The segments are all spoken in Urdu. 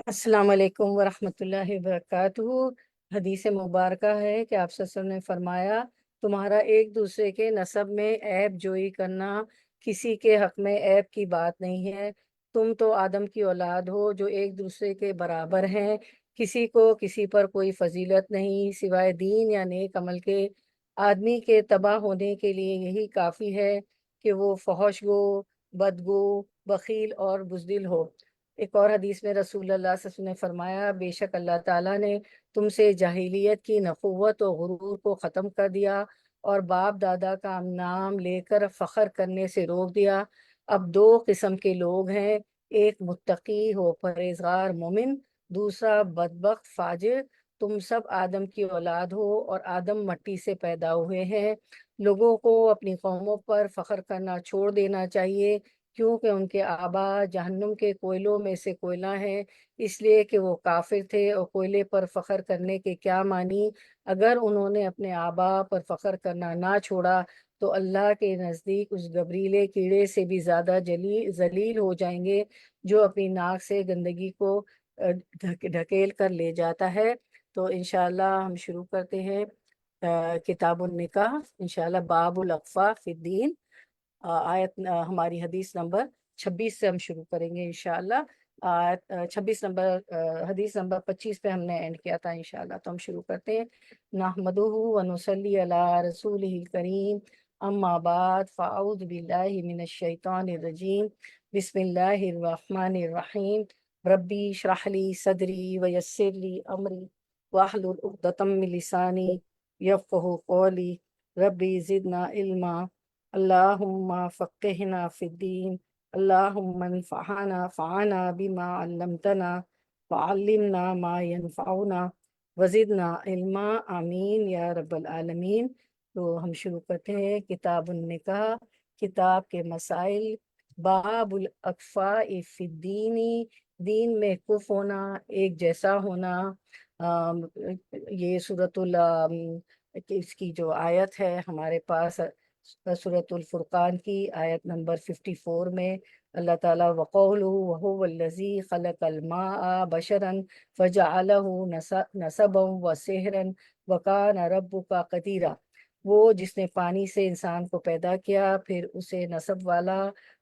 السلام علیکم ورحمۃ اللہ وبرکاتہ۔ حدیث مبارکہ ہے کہ آپ صلی اللہ علیہ وسلم نے فرمایا، تمہارا ایک دوسرے کے نسب میں عیب جوئی کرنا کسی کے حق میں عیب کی بات نہیں ہے۔ تم تو آدم کی اولاد ہو جو ایک دوسرے کے برابر ہیں۔ کسی کو کسی پر کوئی فضیلت نہیں سوائے دین یا نیک عمل کے۔ آدمی کے تباہ ہونے کے لیے یہی کافی ہے کہ وہ فحش گو، بدگو، بخیل اور بزدل ہو۔ ایک اور حدیث میں رسول اللہ صلی اللہ علیہ وسلم نے فرمایا، بے شک اللہ تعالیٰ نے تم سے جاہلیت کی نخوت و غرور کو ختم کر دیا اور باپ دادا کا نام لے کر فخر کرنے سے روک دیا۔ اب دو قسم کے لوگ ہیں، ایک متقی ہو پرہیزگار مومن، دوسرا بدبخت فاجر۔ تم سب آدم کی اولاد ہو اور آدم مٹی سے پیدا ہوئے ہیں۔ لوگوں کو اپنی قوموں پر فخر کرنا چھوڑ دینا چاہیے، کیونکہ ان کے آبا جہنم کے کوئلوں میں سے کوئلہ ہیں، اس لیے کہ وہ کافر تھے۔ اور کوئلے پر فخر کرنے کے کیا معنی؟ اگر انہوں نے اپنے آبا پر فخر کرنا نہ چھوڑا تو اللہ کے نزدیک اس گبریلے کیڑے سے بھی زیادہ ذلیل ہو جائیں گے جو اپنی ناک سے گندگی کو ڈھکیل کر لے جاتا ہے۔ تو انشاءاللہ ہم شروع کرتے ہیں کتاب النکاح، انشاءاللہ باب الاقفاء فی الدین۔ ہماری حدیث نمبر 26 سے ہم شروع کریں گے انشاءاللہ۔ آیت 26 نمبر، حدیث نمبر 25 پہ ہم نے اینڈ کیا تھا انشاءاللہ، تو ہم شروع کرتے ہیں۔ نحمدہ ونصلی علی رسولہ الکریم، اما بعد فاعوذ باللہ من الشیطان الرجیم، بسم اللہ الرحمن الرحیم۔ ربی اشرح لی صدری ویسر لی امری واحلل عقدۃ من لسانی یفقہوا قولی۔ ربی زدنا علما، اللہم فقہنا فی الدین، اللہم انفعنا بما علمتنا وعلمنا ما ينفعنا وزدنا علما، آمین یا رب العالمین۔ تو ہم شروع کرتے ہیں کتاب النکاح، کتاب کے مسائل۔ باب الاکفاء فی الدین، دین میں کف ہونا، ایک جیسا ہونا۔ یہ اس کی جو آیت ہے ہمارے پاس سورۃ الفرقان کی آیت نمبر 54 میں اللہ تعالیٰ وقولہ وہو الذی خلق الماء بشرا فجعلہ نسبا وسحرا وکان ربک قدیرا۔ وہ جس نے پانی سے انسان کو پیدا کیا پھر اسے نسب والا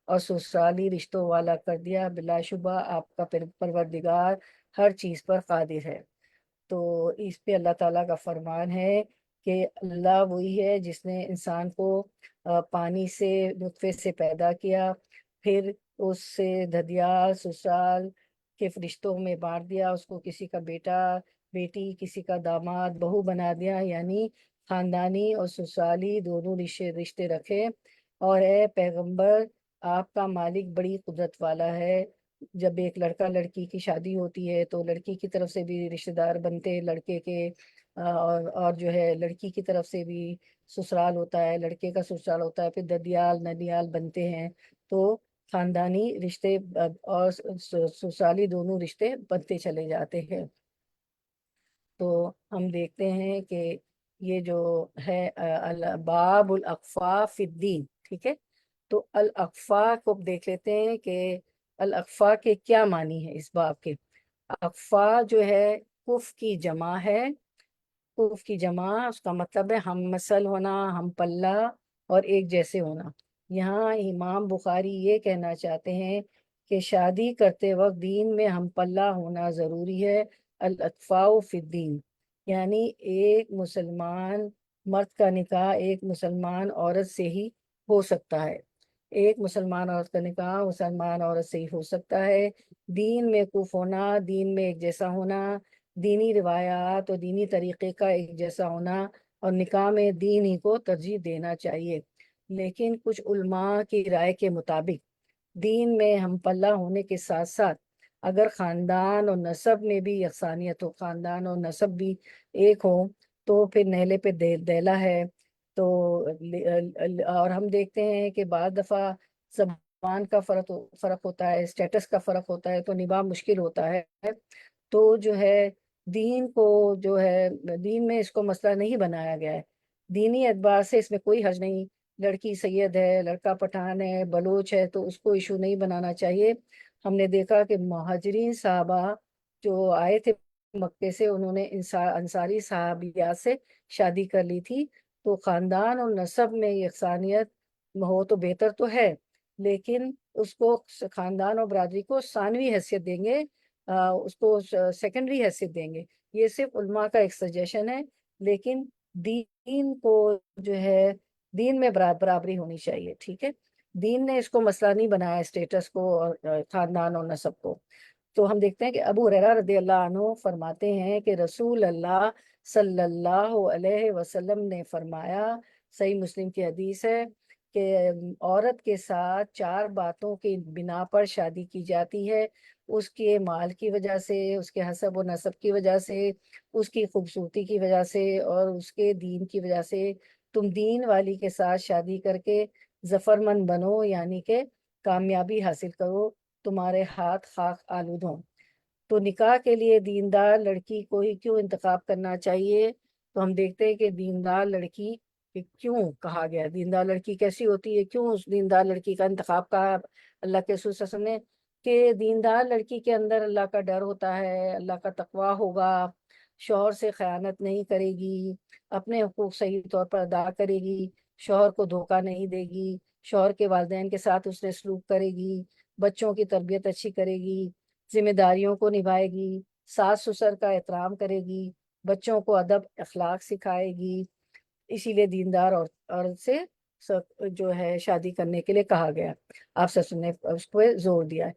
اور سسرالی رشتوں والا کر دیا، بلا شبہ آپ کا پروردگار ہر چیز پر قادر ہے۔ تو اس پہ اللہ تعالیٰ کا فرمان ہے کہ اللہ وہی ہے جس نے انسان کو پانی سے، نطفے سے پیدا کیا، پھر اس سے دھدیال سسرال کے رشتوں میں بانٹ دیا، اس کو کسی کا بیٹا بیٹی، کسی کا داماد بہو بنا دیا، یعنی خاندانی اور سسرالی دونوں رشتے رکھے۔ اور اے پیغمبر، آپ کا مالک بڑی قدرت والا ہے۔ جب ایک لڑکا لڑکی کی شادی ہوتی ہے تو لڑکی کی طرف سے بھی رشتہ دار بنتے لڑکے کے، اور جو ہے لڑکی کی طرف سے بھی سسرال ہوتا ہے، لڑکے کا سسرال ہوتا ہے، پھر ددیال ننیال بنتے ہیں۔ تو خاندانی رشتے اور سسرالی دونوں رشتے بنتے چلے جاتے ہیں۔ تو ہم دیکھتے ہیں کہ یہ جو ہے باب الاقفاء فی الدین، ٹھیک ہے۔ تو الاقفاء کو دیکھ لیتے ہیں کہ الاقفاء کے کیا معنی ہے اس باب کے۔ اقفاء جو ہے کف کی جمع ہے۔ کف کی جمع اس کا مطلب ہے ہم مثل ہونا، ہم پلہ اور ایک جیسے ہونا۔ یہاں امام بخاری یہ کہنا چاہتے ہیں کہ شادی کرتے وقت دین میں ہم پلہ ہونا ضروری ہے۔ الاقفاء فی الدین یعنی ایک مسلمان مرد کا نکاح ایک مسلمان عورت سے ہی ہو سکتا ہے، ایک مسلمان عورت کا نکاح مسلمان عورت سے ہی ہو سکتا ہے۔ دین میں کف ہونا، دین میں ایک جیسا ہونا، دینی روایات اور دینی طریقے کا ایک جیسا ہونا، اور نکاح میں دین ہی کو ترجیح دینا چاہیے۔ لیکن کچھ علماء کی رائے کے مطابق دین میں ہم پلہ ہونے کے ساتھ ساتھ اگر خاندان اور نسب میں بھی یکسانیت ہو، خاندان اور نسب بھی ایک ہو، تو پھر نہلے پہ دیلا ہے۔ تو اور ہم دیکھتے ہیں کہ بعض دفعہ زبان کا فرق ہوتا ہے، اسٹیٹس کا فرق ہوتا ہے، تو نباہ مشکل ہوتا ہے۔ تو جو ہے دین کو جو ہے دین میں اس کو مسئلہ نہیں بنایا گیا ہے، دینی اعتبار سے اس میں کوئی حرج نہیں۔ لڑکی سید ہے، لڑکا پٹھان ہے، بلوچ ہے، تو اس کو ایشو نہیں بنانا چاہیے۔ ہم نے دیکھا کہ مہاجرین صحابہ جو آئے تھے مکے سے، انہوں نے انصاری صحابیات سے شادی کر لی تھی، تو خاندان اور نسب میں یکسانیت ہو تو بہتر تو ہے، لیکن اس کو خاندان اور برادری کو ثانوی حیثیت دیں گے، اس کو سیکنڈری حیثیت دیں گے۔ یہ صرف علماء کا ایک سجیشن ہے، لیکن دین کو جو ہے، دین میں برابری ہونی چاہیے، ٹھیک ہے۔ دین نے اس کو مسئلہ نہیں بنایا، اسٹیٹس کو اور خاندان اور نسب کو۔ تو ہم دیکھتے ہیں کہ ابو ہریرہ رضی اللہ عنہ فرماتے ہیں کہ رسول اللہ صلی اللہ علیہ وسلم نے فرمایا، صحیح مسلم کی حدیث ہے، کہ عورت کے ساتھ 4 باتوں کی بنا پر شادی کی جاتی ہے: اس کے مال کی وجہ سے، اس کے حسب و نسب کی وجہ سے، اس کی خوبصورتی کی وجہ سے، اور اس کے دین کی وجہ سے۔ تم دین والی کے ساتھ شادی کر کے ظفر مند بنو، یعنی کہ کامیابی حاصل کرو، تمہارے ہاتھ خاک آلود ہوں۔ تو نکاح کے لیے دیندار لڑکی کو ہی کیوں انتخاب کرنا چاہیے؟ تو ہم دیکھتے ہیں کہ دیندار لڑکی کہ کیوں کہا گیا، دیندار لڑکی کیسی ہوتی ہے، کیوں اس دیندار لڑکی کا انتخاب کہا اللہ کے رسول صلی اللہ علیہ وسلم نے؟ کہ دیندار لڑکی کے اندر اللہ کا ڈر ہوتا ہے، اللہ کا تقویٰ ہوگا، شوہر سے خیانت نہیں کرے گی، اپنے حقوق صحیح طور پر ادا کرے گی، شوہر کو دھوکہ نہیں دے گی، شوہر کے والدین کے ساتھ اس نے سلوک کرے گی، بچوں کی تربیت اچھی کرے گی، ذمہ داریوں کو نبھائے گی، ساس سسر کا احترام کرے گی، بچوں کو ادب اخلاق سکھائے گی۔ اسی لیے دیندار عورت سے جو ہے شادی کرنے کے لیے کہا گیا، آپ سب نے اس پہ زور دیا ہے۔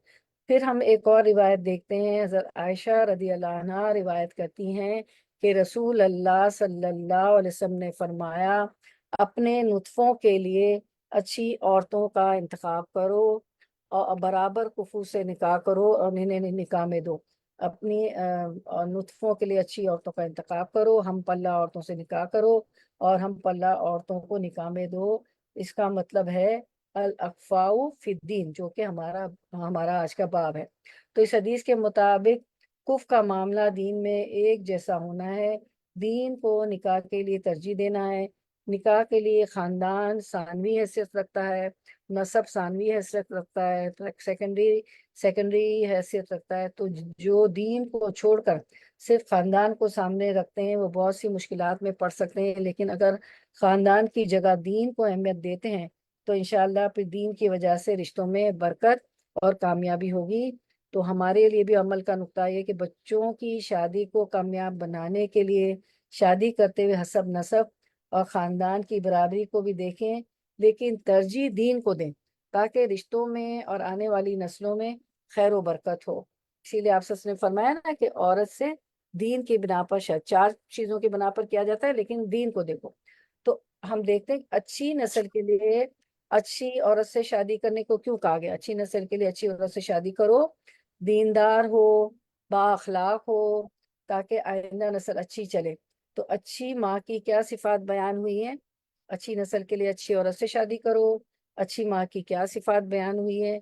پھر ہم ایک اور روایت دیکھتے ہیں، حضرت عائشہ رضی اللہ عنہا روایت کرتی ہیں کہ رسول اللہ صلی اللہ علیہ وسلم نے فرمایا، اپنے نطفوں کے لیے اچھی عورتوں کا انتخاب کرو اور برابر کفو سے نکاح کرو اور انہیں نکاح میں دو۔ اپنی نطفوں کے لیے اچھی عورتوں کا انتخاب کرو، ہم پلہ عورتوں سے نکاح کرو اور ہم پلہ عورتوں کو نکاح میں دو۔ اس کا مطلب ہے الاقفاء فی الدین، جو کہ ہمارا آج کا باب ہے۔ تو اس حدیث کے مطابق کف کا معاملہ دین میں ایک جیسا ہونا ہے، دین کو نکاح کے لیے ترجیح دینا ہے۔ نکاح کے لیے خاندان ثانوی حیثیت رکھتا ہے، نسب ثانوی حیثیت رکھتا ہے، سیکنڈری حیثیت رکھتا ہے۔ تو جو دین کو چھوڑ کر صرف خاندان کو سامنے رکھتے ہیں، وہ بہت سی مشکلات میں پڑ سکتے ہیں، لیکن اگر خاندان کی جگہ دین کو اہمیت دیتے ہیں تو انشاءاللہ پھر دین کی وجہ سے رشتوں میں برکت اور کامیابی ہوگی۔ تو ہمارے لیے بھی عمل کا نقطہ یہ کہ بچوں کی شادی کو کامیاب بنانے کے لیے شادی کرتے ہوئے حسب نسب اور خاندان کی برابری کو بھی دیکھیں، لیکن ترجیح دین کو دیں، تاکہ رشتوں میں اور آنے والی نسلوں میں خیر و برکت ہو۔ اسی لیے آپ سب نے فرمایا نا کہ عورت سے دین کی بنا پر 4 چیزوں کی بنا پر کیا جاتا ہے، لیکن دین کو دیکھو۔ تو ہم دیکھتے ہیں کہ اچھی نسل کے لیے اچھی عورت سے شادی کرنے کو کیوں کہا گیا؟ اچھی نسل کے لیے اچھی عورت سے شادی کرو، دیندار ہو، با اخلاق ہو، تاکہ آئندہ نسل اچھی چلے۔ تو اچھی ماں کی کیا صفات بیان ہوئی ہیں؟ اچھی نسل کے لیے اچھی عورت سے شادی کرو، اچھی ماں کی کیا صفات بیان ہوئی ہے؟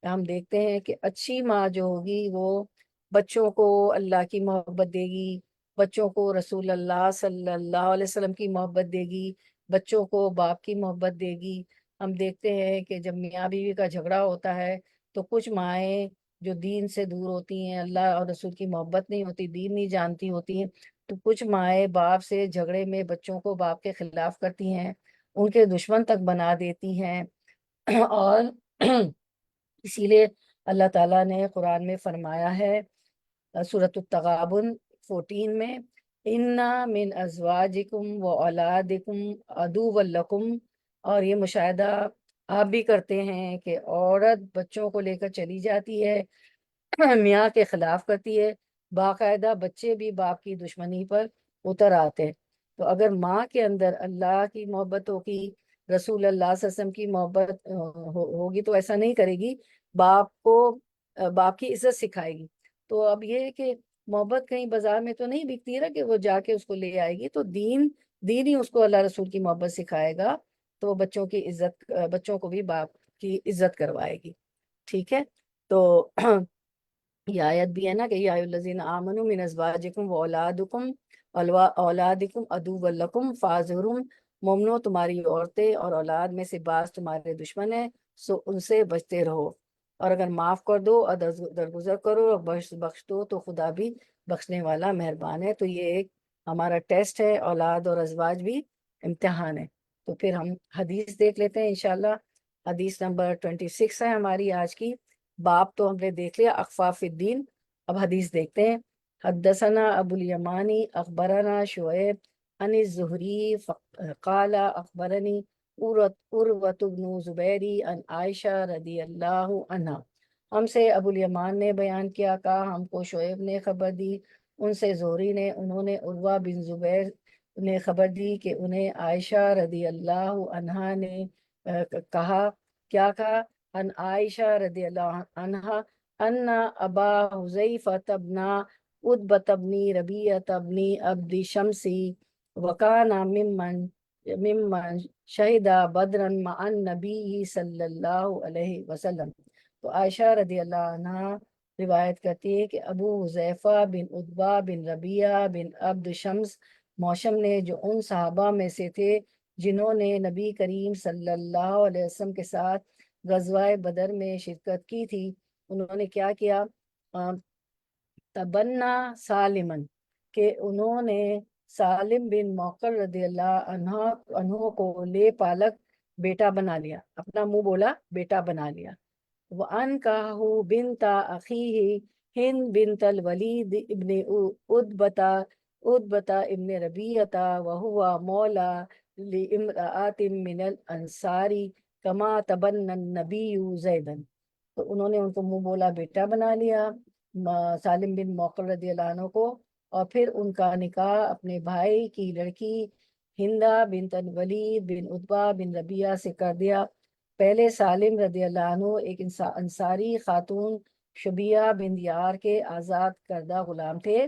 ہم دیکھتے ہیں کہ اچھی ماں جو ہوگی وہ بچوں کو اللہ کی محبت دے گی، بچوں کو رسول اللہ صلی اللہ علیہ وسلم کی محبت دے گی، بچوں کو باپ کی محبت دے گی۔ ہم دیکھتے ہیں کہ جب میاں بیوی کا جھگڑا ہوتا ہے تو کچھ مائیں جو دین سے دور ہوتی ہیں، اللہ اور رسول کی محبت نہیں ہوتی، دین نہیں جانتی ہوتی ہیں، تو کچھ مائیں باپ سے جھگڑے میں بچوں کو باپ کے خلاف کرتی ہیں، ان کے دشمن تک بنا دیتی ہیں۔ اور اسی لیے اللہ تعالیٰ نے قرآن میں فرمایا ہے، سورۃ التغابن 14 میں، اِنَّ مِنْ أَزْوَاجِكُمْ وَأَوْلَادِكُمْ عَدُوًّا لَكُمْ۔ اور یہ مشاہدہ آپ بھی کرتے ہیں کہ عورت بچوں کو لے کر چلی جاتی ہے، میاں کے خلاف کرتی ہے، باقاعدہ بچے بھی باپ کی دشمنی پر اتر آتے ہیں۔ تو اگر ماں کے اندر اللہ کی محبت ہوگی، رسول اللہ صلی اللہ علیہ وسلم کی محبت ہوگی، تو ایسا نہیں کرے گی، باپ کی عزت سکھائے گی۔ تو اب یہ ہے کہ محبت کہیں بازار میں تو نہیں بکتی ہے نا کہ وہ جا کے اس کو لے آئے گی، تو دین ہی اس کو اللہ رسول کی محبت سکھائے گا، تو وہ بچوں کو بھی باپ کی عزت کروائے گی، ٹھیک ہے۔ تو یہ آیت بھی ہے نا کہ یا الذین آمنوا من ازواجکم واولادکم عدو لکم فاحذروہم، مومنو تمہاری عورتیں اور اولاد میں سے بعض تمہارے دشمن ہیں، سو ان سے بچتے رہو۔ اور اگر معاف کر دو اور درگزر کرو اور بخش دو تو خدا بھی بخشنے والا مہربان ہے۔ تو یہ ایک ہمارا ٹیسٹ ہے، اولاد اور ازواج بھی امتحان ہے۔ تو پھر ہم حدیث دیکھ لیتے ہیں انشاءاللہ۔ حدیث نمبر 26 ہے ہماری آج کی۔ باب تو ہم نے دیکھ لیا اخفاف الدین، اب حدیث دیکھتے ہیں۔ حدثنا ابو الیمانی اخبرنا شعیب عن الزہری قال اخبرنی عروۃ بن زبیری عن عائشہ رضی اللہ عنہا۔ ہم سے ابو الیمان نے بیان کیا، کہا ہم کو شعیب نے خبر دی، ان سے زہری نے، انہوں نے عروہ بن زبیر نے خبر دی کہ انہیں عائشہ رضی اللہ عنہا نے کہا، کیا کہا؟ ان عائشہ رضی اللہ عنہا ان ابا حذیفہ ابن عتبہ ابن ربیعہ ابن عبد شمسی وکان ممن شہد بدرا مع النبی صلی اللہ علیہ وسلم۔ تو عائشہ رضی اللہ عنہا روایت کرتی ہے کہ ابو حذیفہ بن عتبہ بن ربیعہ بن عبد شمس موشم نے، جو ان صحابہ میں سے تھے جنہوں نے نبی کریم صلی اللہ علیہ وسلم کے ساتھ غزوہ بدر میں شرکت کی تھی، انہوں نے کیا کیا؟ تبنا سالمن، کہ انہوں نے سالم بن موقر رضی اللہ عنہ کو لے پالک بیٹا بنا لیا، اپنا منہ بولا بیٹا بنا لیا۔ وَأَنْكَحَهُ بِنْتَ أَخِيهِ هِنْدَ بِنْتَ الْوَلِيدِ ابن عتبة ابن ربيعة وهو مولى لامرأة من الأنصار كما تبنى النبي زيدا۔ تو انہوں نے ان کو منہ بولا بیٹا بنا لیا، سالم بن موقر رضی اللہ عنہ کو، اور پھر ان کا نکاح اپنے بھائی کی لڑکی ہندہ بنت الولید بن عتبہ بن ربیعہ سے کر دیا۔ پہلے سالم رضی اللہ عنہ ایک انصاری خاتون شبیہ بن یار کے آزاد کردہ غلام تھے،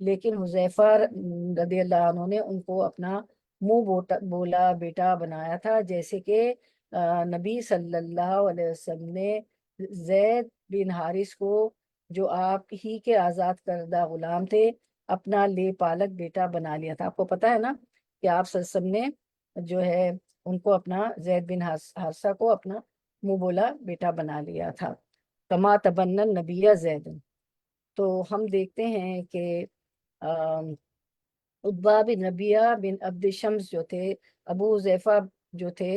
لیکن حذیفہ رضی اللہ عنہ نے ان کو اپنا منہ بولا بیٹا بنایا تھا، جیسے کہ نبی صلی اللہ علیہ وسلم نے زید بن حارث کو، جو آپ ہی کے آزاد کردہ غلام تھے، اپنا لے پالک بیٹا بنا لیا تھا۔ آپ کو پتا ہے نا کہ آپ صلی اللہ علیہ وسلم نے جو ہے ان کو اپنا زید بن حارثہ کو اپنا منہ بولا بیٹا بنا لیا تھا، کما تبنن نبی زید۔ تو ہم دیکھتے ہیں کہ عتبہ بن ربیعہ بن عبد شمس جو تھے، ابو حذیفہ جو تھے،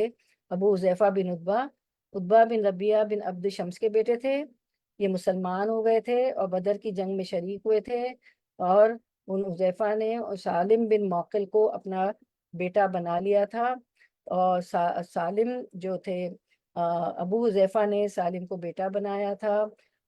ابو حذیفہ بن عتبہ بن ربیعہ بن عبد شمس کے بیٹے تھے۔ یہ مسلمان ہو گئے تھے اور بدر کی جنگ میں شریک ہوئے تھے، اور ان حذیفہ نے سالم بن موقل کو اپنا بیٹا بنا لیا تھا۔ اور سالم جو تھے، ابو حذیفہ نے سالم کو بیٹا بنایا تھا،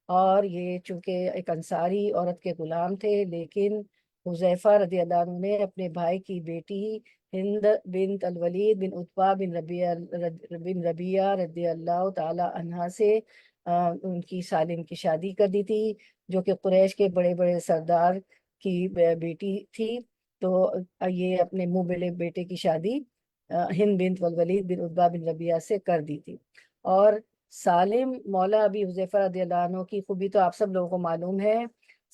اور یہ چونکہ ایک انصاری عورت کے غلام تھے، لیکن حذیفہ رضی اللہ عنہ نے اپنے بھائی کی بیٹی ہند بنت الولید بن عتبہ بن ربیعہ رضی اللہ تعالی عنہا سے ان کی سالم کی شادی کر دی تھی، جو کہ قریش کے بڑے بڑے سردار کی بیٹی تھی۔ تو یہ اپنے منہ بولے بیٹے کی شادی ہند بنت الولید بن عتبہ بن ربیعہ سے کر دی تھی۔ اور سالم مولا ابی حذیفہ رضی اللہ عنہ کی خوبی تو آپ سب لوگوں کو معلوم ہے۔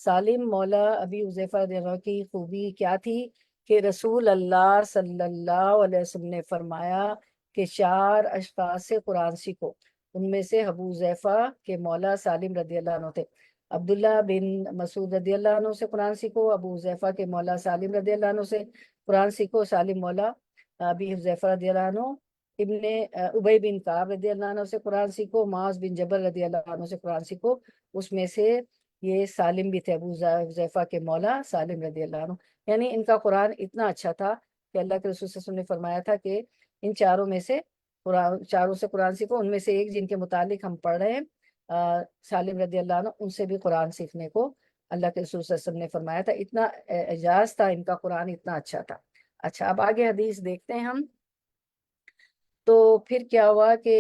سالم مولا ابی حذیفہ رضی اللہ عنہ کی خوبی کیا تھی کہ رسول اللہ صلی اللہ علیہ وسلم نے فرمایا کہ 4 اشخاص سے قرآن سیکھو، ان میں سے ابو حذیفہ کے مولا سالم رضی اللہ عنہ تھے۔ عبداللہ بن مسعود رضی اللہ عنہ سے قرآن سیکھو، ابو حذیفہ کے مولا سالم رضی اللہ عنہ سے قرآن سیکھو، سالم مولا ابی حذیفہ رضی اللہ عنہ، ابن ابی بن کعب رضی اللہ عنہ سے قرآن سیکھو، معاذ بن جبل رضی اللہ عنہ سے قرآن سیکھو۔ اس میں سے یہ سالم بھی تھے، ابو حذیفہ کے مولا سالم رضی اللہ عنہ۔ یعنی ان کا قرآن اتنا اچھا تھا کہ اللہ کے رسول صلی اللہ علیہ وسلم نے فرمایا تھا کہ ان چاروں میں سے چاروں سے قرآن سیکھو، ان میں سے ایک جن کے متعلق ہم پڑھ رہے ہیں سالم رضی اللہ عنہ، ان سے بھی قرآن سیکھنے کو اللہ کے رسول صلی اللہ علیہ وسلم نے فرمایا تھا۔ اتنا اعجاز تھا ان کا، قرآن اتنا اچھا تھا۔ اچھا، اب آگے حدیث دیکھتے ہیں ہم۔ تو پھر کیا ہوا کہ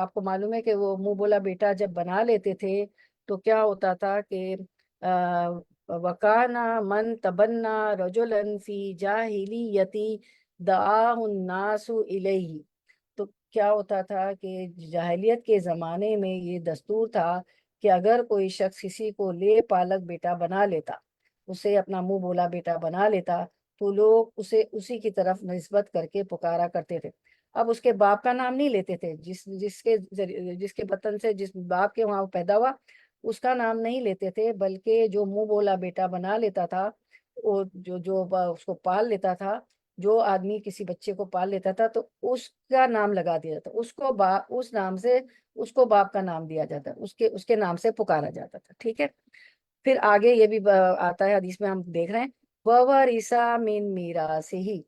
آپ کو معلوم ہے کہ وہ منہ بولا بیٹا جب بنا لیتے تھے تو کیا ہوتا تھا کہ وَكَانَ مَنْ تَبَنَّى رَجُلًا فِي جَاهِلِيَّةِ دَعَاهُ النَّاسُ إِلَيْهِ۔ تو کیا ہوتا تھا کہ جاہلیت کے زمانے میں یہ دستور تھا کہ اگر کوئی شخص کسی کو لے پالک بیٹا بنا لیتا، اسے اپنا منہ بولا بیٹا بنا لیتا، تو لوگ اسے اسی کی طرف نسبت کر کے پکارا کرتے تھے۔ اب اس کے باپ کا نام نہیں لیتے تھے، جس کے بطن سے، جس باپ کے وہاں وہ پیدا ہوا، اس کا نام نہیں لیتے تھے، بلکہ جو منہ بولا بیٹا بنا لیتا تھا، وہ اس کو پال لیتا تھا، جو آدمی کسی بچے کو پال لیتا تھا تو اس کا نام لگا دیا جاتا، اس نام سے اس کو باپ کا نام دیا جاتا، اس کے نام سے پکارا جاتا تھا، ٹھیک ہے۔ پھر آگے یہ بھی آتا ہے حدیث میں، ہم دیکھ رہے ہیں وَوَرِثَ مِن مِيرَاثِهِ،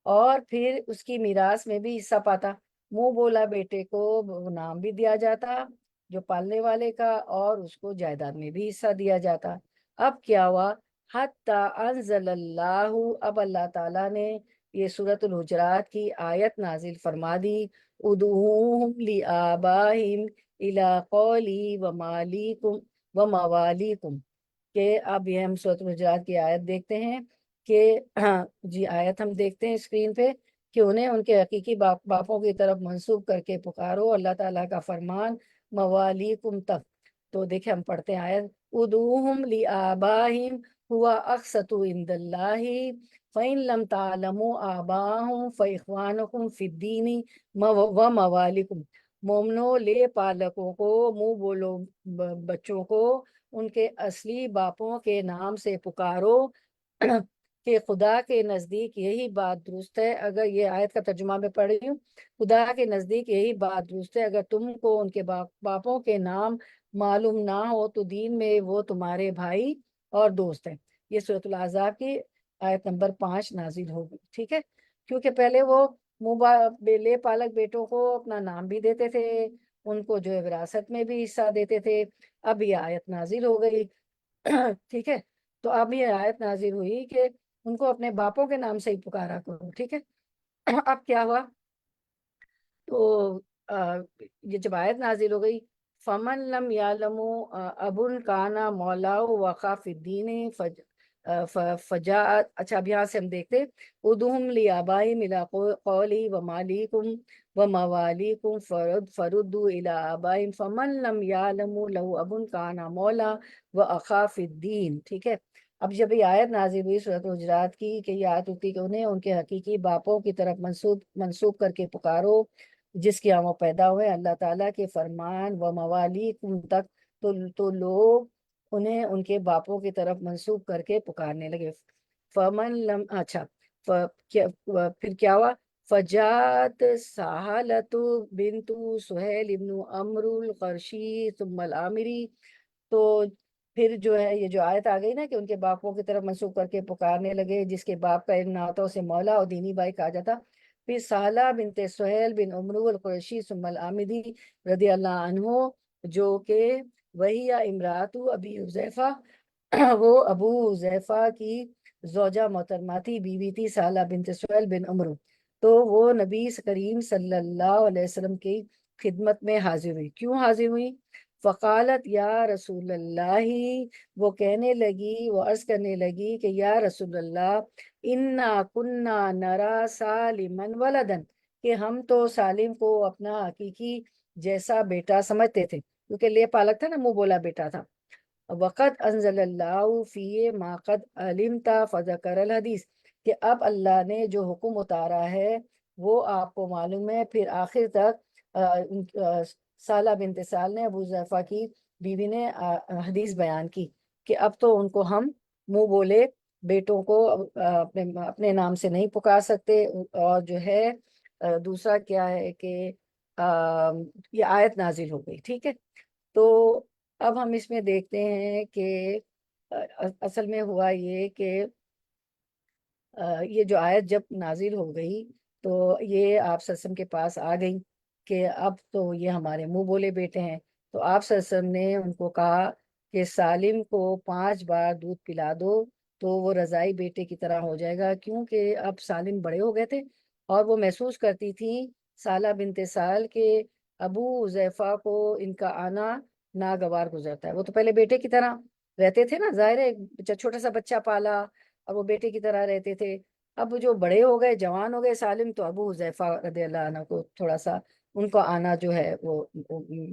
اور پھر اس کی میراث میں بھی حصہ پاتا، منہ بولا بیٹے کو وہ نام بھی دیا جاتا جو پالنے والے کا، اور اس کو جائیداد میں بھی حصہ دیا جاتا۔ اب کیا ہوا، حتی انزل اللہ، اب اللہ تعالیٰ نے یہ سورۃ الحجرات کی آیت نازل فرما دی، ادعوہم لآبائہم الی قولی ومالیکم وموالیکم، کہ اب یہ ہم سورۃ الحجرات کی آیت دیکھتے ہیں کہ جی آیت ہم دیکھتے ہیں اسکرین پہ، کہ انہیں ان کے حقیقی باپوں کی طرف منسوب کر کے پکارو، اللہ تعالیٰ کا فرمان موالیکم تک۔ تو دیکھیں ہم پڑھتے ہیں آیت، ادعوہم لآبائہم ہوا اقسط عند اللہ فإن لم تعلموا آباءهم فإخوانكم في الدین وموالیکم، مومنو لے پالکوں کو، منہ بولو بچوں کو ان کے اصلی باپوں کے نام سے پکارو، کہ خدا کے نزدیک یہی بات درست ہے، اگر یہ آیت کا ترجمہ میں پڑھ رہی ہوں، خدا کے نزدیک یہی بات درست ہے، اگر تم کو ان کے باپوں کے نام معلوم نہ ہو تو دین میں وہ تمہارے بھائی اور دوست ہیں۔ یہ سورۃ الاحزاب کی آیت نمبر 5 نازل ہوگی، ٹھیک ہے، کیونکہ پہلے وہ لے پالک بیٹوں کو اپنا نام بھی دیتے تھے، ان کو جو ہے وراثت میں بھی حصہ دیتے تھے، اب یہ آیت نازل ہو گئی ٹھیک ہے، تو اب یہ آیت نازل ہوئی کہ ان کو اپنے باپوں کے نام سے ہی پکارا کرو، ٹھیک ہے۔ اب کیا ہوا، تو یہ جب آیت نازل ہو گئی، فمن لم یعلموا ابن کانا مولا وقاف الدین فجاءت، اچھا اب یہاں سے ہم دیکھتے ادہم لآبائہم الی قولی ومالیکم وموالیکم فردوا الی آبائہم فمن لم یعلموا لہ ابن کانا مولا واخاف الدین، ٹھیک ہے۔ اب جب یہ آیت نازل ہوئی سورۃ الحجرات کی، کہ یہ آیت ہوتی کہ انہیں ان کے حقیقی باپوں کی طرف منسوب کر کے پکارو جس کے وہ پیدا ہوئے، اللہ تعالیٰ کے فرمان و موالیکم تک، تو لوگ انہیں ان کے باپوں کی طرف منسوب کر کے پکارنے لگے۔ فمن لم، اچھا پھر کیا ہوا، فجات سہالت بنت سہیل ابن عمرو القرشی ثم العامری، تو پھر جو ہے یہ جو آیت آ گئی نا کہ ان کے باپوں کی طرف منسوب کر کے پکارنے لگے، جس کے باپ کا علم نہ ہوتا اسے مولا اور دینی بھائی کہا جاتا، پھر سہلہ بنت سہیل بن عمرو القریشی ثم العامدی رضی اللہ عنہ، جو کہ وہی امراۃ ابی حذیفہ، وہ ابو حذیفہ کی زوجہ محترمہ تھی، بیوی تھی سہلہ بنت سہیل بن عمرو، تو وہ نبی کریم صلی اللہ علیہ وسلم کی خدمت میں حاضر ہوئی۔ کیوں حاضر ہوئی؟ فقالت یا رسول اللہ، وہ کہنے لگی، وہ عرض کرنے لگی کہ یا رسول اللہ، انا کننا نرا سالمن ولدن، کہ ہم تو سالم کو اپنا حقیقی جیسا بیٹا سمجھتے تھے، کیونکہ لے پالک تھا نا، منہ بولا بیٹا تھا۔ وقت انزل اللہ فی ما قد علمتا فذکر الحدیث، کہ اب اللہ نے جو حکم اتارا ہے وہ آپ کو معلوم ہے، پھر آخر تک سالہ بنت سال نے، ابو حذیفہ کی بیوی نے حدیث بیان کی کہ اب تو ان کو ہم منہ بولے بیٹوں کو اپنے نام سے نہیں پکار سکتے، اور جو ہے دوسرا کیا ہے کہ یہ آیت نازل ہو گئی، ٹھیک ہے۔ تو اب ہم اس میں دیکھتے ہیں کہ اصل میں ہوا یہ کہ یہ جو آیت جب نازل ہو گئی تو یہ آپ صلی اللہ علیہ وسلم کے پاس آ گئی کہ اب تو یہ ہمارے منہ بولے بیٹے ہیں، تو آپ صلی اللہ علیہ وسلم نے ان کو کہا کہ سالم کو 5 بار دودھ پلا دو تو وہ رضائی بیٹے کی طرح ہو جائے گا، کیونکہ اب سالم بڑے ہو گئے تھے، اور وہ محسوس کرتی تھی سالہ بنت سال کے ابو حذیفہ کو ان کا آنا ناگوار گزرتا ہے، وہ تو پہلے بیٹے کی طرح رہتے تھے نا، ظاہر ہے چھوٹا سا بچہ پالا اور وہ بیٹے کی طرح رہتے تھے، اب جو بڑے ہو گئے، جوان ہو گئے سالم، تو ابو حذیفہ رضی اللہ عنہ کو تھوڑا سا ان کو آنا جو ہے وہ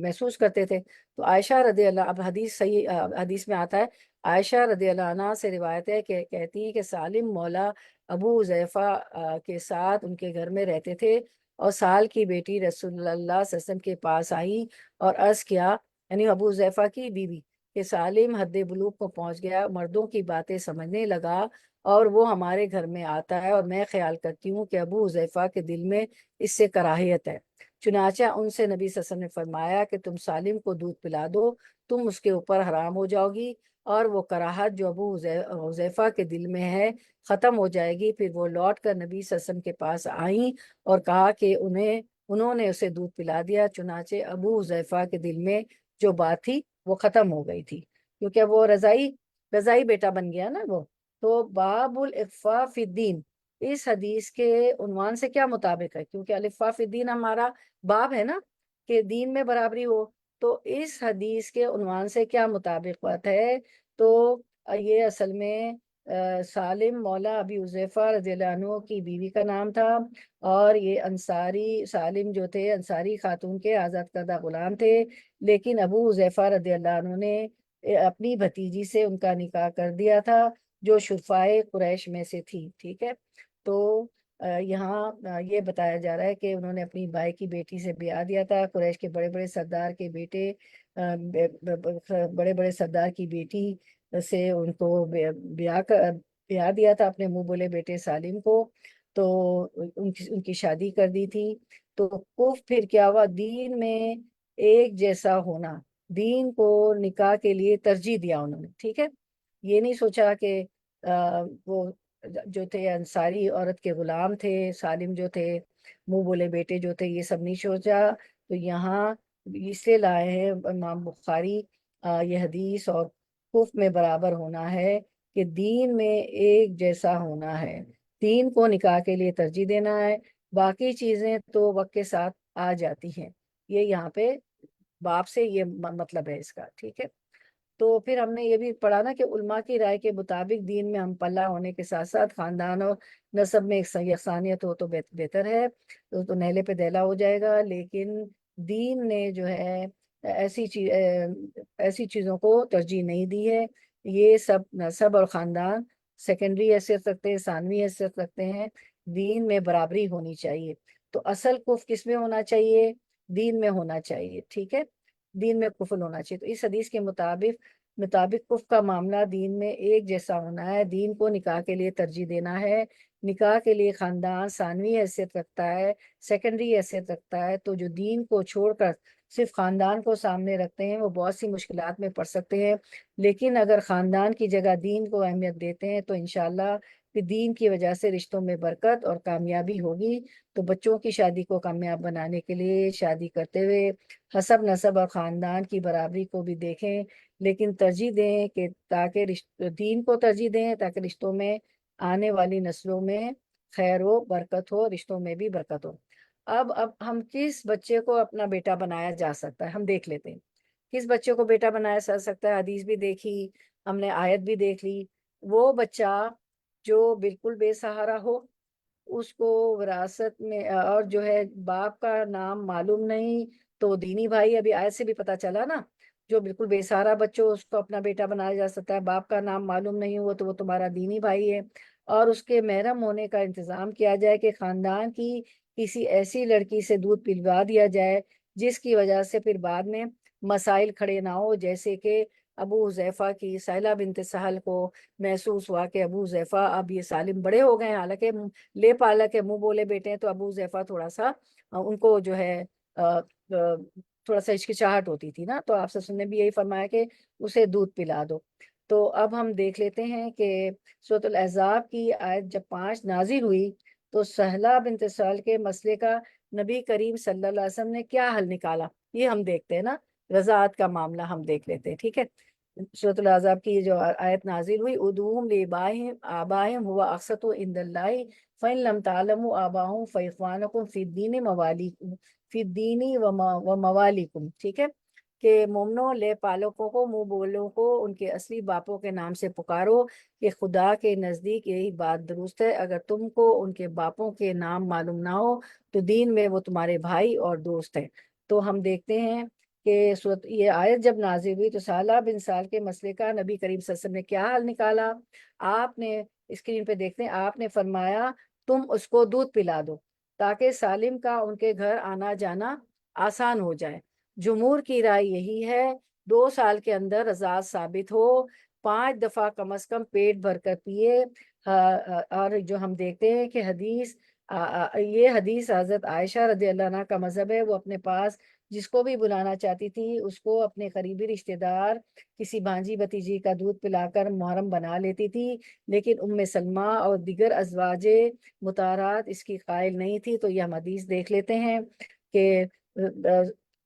محسوس کرتے تھے۔ تو عائشہ رضی اللہ، اب حدیث صحیح حدیث میں آتا ہے، عائشہ رضی اللہ عنہ سے روایت ہے کہ کہتی ہے کہ سالم مولا ابو حذیفہ کے ساتھ ان کے گھر میں رہتے تھے، اور سال کی بیٹی رسول اللہ صلی اللہ علیہ وسلم کے پاس آئی اور عرض کیا، یعنی ابو حذیفہ کی بیوی، کہ سالم حد بلوغ کو پہنچ گیا، مردوں کی باتیں سمجھنے لگا اور وہ ہمارے گھر میں آتا ہے، اور میں خیال کرتی ہوں کہ ابو حذیفہ کے دل میں اس سے کراہیت ہے۔ چنانچہ ان سے نبی صلی اللہ علیہ وسلم نے فرمایا کہ تم سالم کو دودھ پلا دو، تم اس کے اوپر حرام ہو جاؤ گی، اور وہ کراہت جو ابو حذیفہ کے دل میں ہے ختم ہو جائے گی۔ پھر وہ لوٹ کر نبی صلی اللہ علیہ وسلم کے پاس آئیں اور کہا کہ انہوں نے اسے دودھ پلا دیا، چنانچہ ابو حذیفہ کے دل میں جو بات تھی وہ ختم ہو گئی تھی، کیونکہ وہ رضائی بیٹا بن گیا نا وہ۔ تو باب الاخفاء فی الدین، اس حدیث کے عنوان سے کیا مطابق ہے؟ کیونکہ الاخفاء فی الدین ہمارا باب ہے نا، کہ دین میں برابری ہو، تو اس حدیث کے عنوان سے کیا مطابقت ہے؟ تو یہ اصل میں سالم مولا ابی حذیفہ رضی اللہ عنہ کی بیوی کا نام تھا، اور یہ انصاری سالم جو تھے انصاری خاتون کے آزاد کردہ غلام تھے، لیکن ابو حذیفہ رضی اللہ عنہ نے اپنی بھتیجی سے ان کا نکاح کر دیا تھا، جو شرفائے قریش میں سے تھی، ٹھیک ہے۔ تو یہاں یہ بتایا جا رہا ہے کہ انہوں نے اپنی بھائی کی بیٹی سے بیاہ دیا تھا، قریش کے بڑے بڑے سردار کے بیٹے بڑے بڑے سردار کی بیٹی سے ان کو بیاہ دیا تھا اپنے منہ بولے بیٹے سالم کو، تو ان کی شادی کر دی تھی۔ تو پھر کیا ہوا، دین میں ایک جیسا ہونا، دین کو نکاح کے لیے ترجیح دیا انہوں نے، ٹھیک ہے۔ یہ نہیں سوچا کہ وہ جو تھے انصاری عورت کے غلام تھے، سالم جو تھے منہ بولے بیٹے جو تھے، یہ سب نہیں سوچا۔ تو یہاں اس لیے لائے ہیں امام بخاری یہ حدیث، اور کفر میں برابر ہونا ہے کہ دین میں ایک جیسا ہونا ہے، دین کو نکاح کے لیے ترجیح دینا ہے، باقی چیزیں تو وقت کے ساتھ آ جاتی ہیں۔ یہ یہاں پہ باپ سے یہ مطلب ہے اس کا، ٹھیک ہے۔ تو پھر ہم نے یہ بھی پڑھا نا کہ علماء کی رائے کے مطابق دین میں ہم پلہ ہونے کے ساتھ ساتھ خاندان اور نسب میں ایک یکسانیت ہو تو بہتر ہے، تو نیلے پہ دیلا ہو جائے گا۔ لیکن دین نے جو ہے ایسی چیزوں کو ترجیح نہیں دی ہے۔ یہ سب نسب اور خاندان سیکنڈری حیثیت رکھتے ہیں، ثانوی حیثیت رکھتے ہیں، دین میں برابری ہونی چاہیے۔ تو اصل کفر کس میں ہونا چاہیے؟ دین میں ہونا چاہیے، ٹھیک ہے، دین میں کفر ہونا چاہیے۔ تو اس حدیث کے مطابق کفر کا معاملہ دین میں ایک جیسا ہونا ہے، دین کو نکاح کے لیے ترجیح دینا ہے۔ نکاح کے لیے خاندان ثانوی حیثیت رکھتا ہے، سیکنڈری حیثیت رکھتا ہے، تو جو دین کو چھوڑ کر صرف خاندان کو سامنے رکھتے ہیں وہ بہت سی مشکلات میں پڑ سکتے ہیں، لیکن اگر خاندان کی جگہ دین کو اہمیت دیتے ہیں تو انشاءاللہ پھر دین کی وجہ سے رشتوں میں برکت اور کامیابی ہوگی۔ تو بچوں کی شادی کو کامیاب بنانے کے لیے شادی کرتے ہوئے حسب نسب اور خاندان کی برابری کو بھی دیکھیں، لیکن ترجیح دیں کہ تاکہ دین کو ترجیح دیں تاکہ رشتوں میں آنے والی نسلوں میں خیر ہو، برکت ہو، رشتوں میں بھی برکت ہو۔ اب ہم کس بچے کو اپنا بیٹا بنایا جا سکتا ہے، ہم دیکھ لیتے ہیں کس بچے کو بیٹا بنایا جا سکتا ہے۔ حدیث بھی دیکھی ہم نے، آیت بھی دیکھ لی۔ وہ بچہ جو بالکل بے سہارا ہو، اس کو وراثت میں اور جو ہے باپ کا نام معلوم نہیں، تو دینی بھائی، ابھی آیت سے بھی پتہ چلا نا، جو بالکل بے سہارا بچوں اس کو اپنا بیٹا بنایا جا سکتا ہے، باپ کا نام معلوم نہیں ہوا تو وہ تمہارا دینی بھائی ہے۔ اور اس کے محرم ہونے کا انتظام کیا جائے کہ خاندان کی کسی ایسی لڑکی سے دودھ پلوا دیا جائے جس کی وجہ سے پھر بعد میں مسائل کھڑے نہ ہو، جیسے کہ ابو حذیفہ کی سہلہ بنت سہل کو محسوس ہوا کہ ابو حذیفہ اب یہ سالم بڑے ہو گئے ہیں، حالانکہ لے پالا کے منہ بولے بیٹے ہیں، تو ابو حذیفہ تھوڑا سا ان کو جو ہے تھوڑا سا ہچکچاہٹ ہوتی تھی نا، تو آپ سے نے بھی یہی فرمایا کہ اسے دودھ پلا دو۔ تو اب ہم دیکھ لیتے ہیں کہ سورۃ الاحزاب کی آیت جب 5 نازل ہوئی تو سہلہ بنت سہل کے مسئلے کا نبی کریم صلی اللہ علیہ وسلم نے کیا حل نکالا، یہ ہم دیکھتے ہیں نا، رضاعت کا معاملہ ہم دیکھ لیتے ہیں، ٹھیک ہے۔ سورۃ الاحزاب کی جو آیت نازل ہوئی، ادعوہم لآبائہم هو اقسط عند اللہ فإن لم تعلموا آباءهم فإخوانكم فی الدین وموالیکم، ٹھیک ہے، کہ مومنوں لے پالکوں کو، منہ بولوں کو ان کے اصلی باپوں کے نام سے پکارو، کہ خدا کے نزدیک یہی بات درست ہے۔ اگر تم کو ان کے باپوں کے نام معلوم نہ ہو تو دین میں وہ تمہارے بھائی اور دوست ہیں۔ تو ہم دیکھتے ہیں کہ یہ آیت جب نازل ہوئی تو سہلہ بن سہل کے مسئلے کا نبی کریم صلی اللہ علیہ وسلم نے کیا حل نکالا؟ آپ نے اسکرین پہ دیکھتے ہیں، آپ نے فرمایا تم اس کو دودھ پلا دو۔ تاکہ سالم کا ان کے گھر آنا جانا آسان ہو جائے۔ جمہور کی رائے یہی ہے 2 سال کے اندر رضاعت ثابت ہو، 5 دفعہ کم از کم پیٹ بھر کر پیے۔ اور جو ہم دیکھتے ہیں کہ یہ حدیث حضرت عائشہ رضی اللہ عنہ کا مذہب ہے، وہ اپنے پاس جس کو بھی بلانا چاہتی تھی اس کو اپنے قریبی رشتہ دار کسی بھانجی بتیجی کا دودھ پلا کر محرم بنا لیتی تھی، لیکن ام سلمہ اور دیگر ازواج مطہرات اس کی قائل نہیں تھی۔ تو یہ ہم حدیث دیکھ لیتے ہیں کہ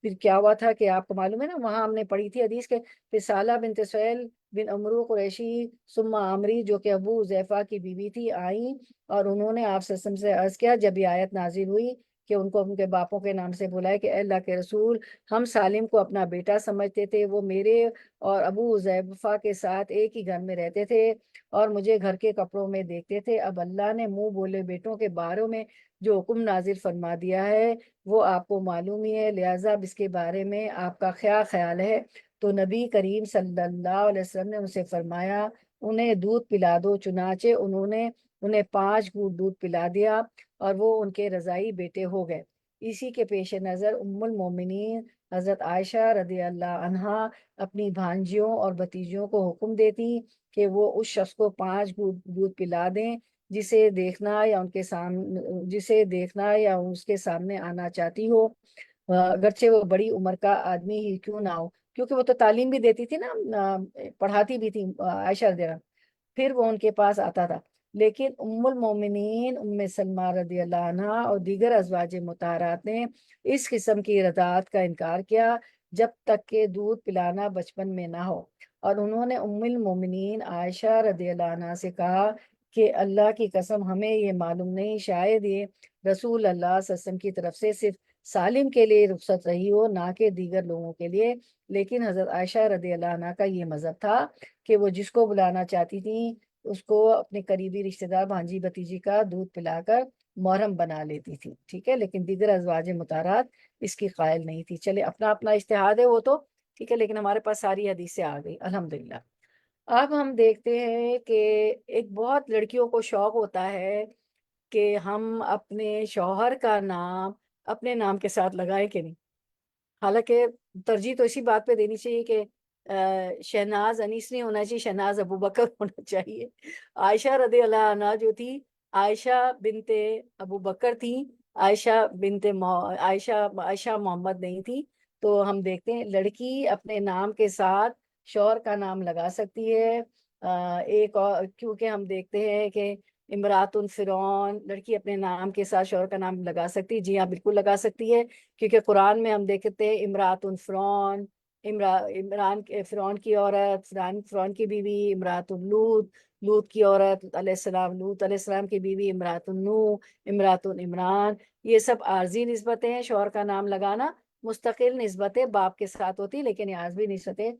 پھر کیا ہوا تھا کہ آپ کو معلوم ہے نا، وہاں ہم نے پڑھی تھی حدیث کے پھر سالہ بنت سہیل بن عمرو قریشی ثم عامری جو کہ ابو حذیفہ کی بیوی تھی آئیں، اور انہوں نے آپ صلی اللہ علیہ وسلم سے عرض کیا جب یہ آیت نازل ہوئی کہ ان کو ان کے باپوں کے نام سے بلائے کہ اے اللہ کے رسول، ہم سالم کو اپنا بیٹا سمجھتے تھے، وہ میرے اور ابو حذیفہ کے ساتھ ایک ہی گھر میں رہتے تھے اور مجھے گھر کے کپڑوں میں دیکھتے تھے۔ اب اللہ نے منہ بولے بیٹوں کے بارے میں جو حکم نازل فرما دیا ہے وہ آپ کو معلوم ہی ہے، لہٰذا اب اس کے بارے میں آپ کا کیا خیال ہے؟ تو نبی کریم صلی اللہ علیہ وسلم نے ان سے فرمایا انہیں دودھ پلا دو، چنانچہ انہوں نے انہیں 5 گھونٹ دودھ پلا دیا اور وہ ان کے رضائی بیٹے ہو گئے۔ اسی کے پیش نظر ام المومنین حضرت عائشہ رضی اللہ عنہا اپنی بھانجیوں اور بھتیجیوں کو حکم دیتی کہ وہ اس شخص کو 5 گھونٹ دودھ پلا دیں جسے دیکھنا یا اس کے سامنے آنا چاہتی ہو، اگرچہ وہ بڑی عمر کا آدمی ہی کیوں نہ ہو، کیونکہ وہ تو تعلیم بھی دیتی تھی نا، پڑھاتی بھی تھی عائشہ رضی اللہ عنہا، پھر وہ ان کے پاس آتا تھا۔ لیکن ام المومنین ام سلمہ رضی اللہ عنہا اور دیگر ازواج مطہرات نے اس قسم کی رضاعت کا انکار کیا جب تک کہ دودھ پلانا بچپن میں نہ ہو، اور انہوں نے ام المومنین عائشہ رضی اللہ عنہا سے کہا کہ اللہ کی قسم ہمیں یہ معلوم نہیں، شاید یہ رسول اللہ صلی اللہ علیہ وسلم کی طرف سے صرف سالم کے لیے رخصت رہی ہو، نہ کہ دیگر لوگوں کے لیے۔ لیکن حضرت عائشہ رضی اللہ عنہا کا یہ مذہب تھا کہ وہ جس کو بلانا چاہتی تھی اس کو اپنے قریبی رشتہ دار بھانجی بتیجی کا دودھ پلا کر محرم بنا لیتی تھی، ٹھیک ہے، لیکن دیگر ازواج مطہرات اس کی قائل نہیں تھی۔ چلے اپنا اپنا اجتہاد ہے وہ تو ٹھیک ہے، لیکن ہمارے پاس ساری حدیثیں آ گئی الحمدللہ۔ اب ہم دیکھتے ہیں کہ ایک بہت لڑکیوں کو شوق ہوتا ہے کہ ہم اپنے شوہر کا نام اپنے نام کے ساتھ لگائیں کہ نہیں، حالانکہ ترجیح تو اسی بات پہ دینی چاہیے کہ شہناز انیس نہیں ہونا چاہیے، شہناز ابو بکر ہونا چاہیے۔ عائشہ رضی اللہ عنہا جو تھی عائشہ بنت ابو بکر تھی، عائشہ محمد نہیں تھی۔ تو ہم دیکھتے ہیں لڑکی اپنے نام کے ساتھ شوہر کا نام لگا سکتی ہے۔ ایک اور کیونکہ ہم دیکھتے ہیں کہ امرات فرعون، لڑکی اپنے نام کے ساتھ شوہر کا نام لگا سکتی ہے، جی ہاں بالکل لگا سکتی ہے، کیونکہ قرآن میں ہم دیکھتے ہیں امرات فرعون، فرعون کی عورت، فرعون کی بیوی امرات لوط کی عورت علیہ السلام، لوط علیہ السلام کی بیوی امرات نوح، امرات عمران، یہ سب عارضی نسبتیں ہیں۔ شوہر کا نام لگانا مستقل نسبتیں باپ کے ساتھ ہوتی لیکن یہ عارضی نسبتیں،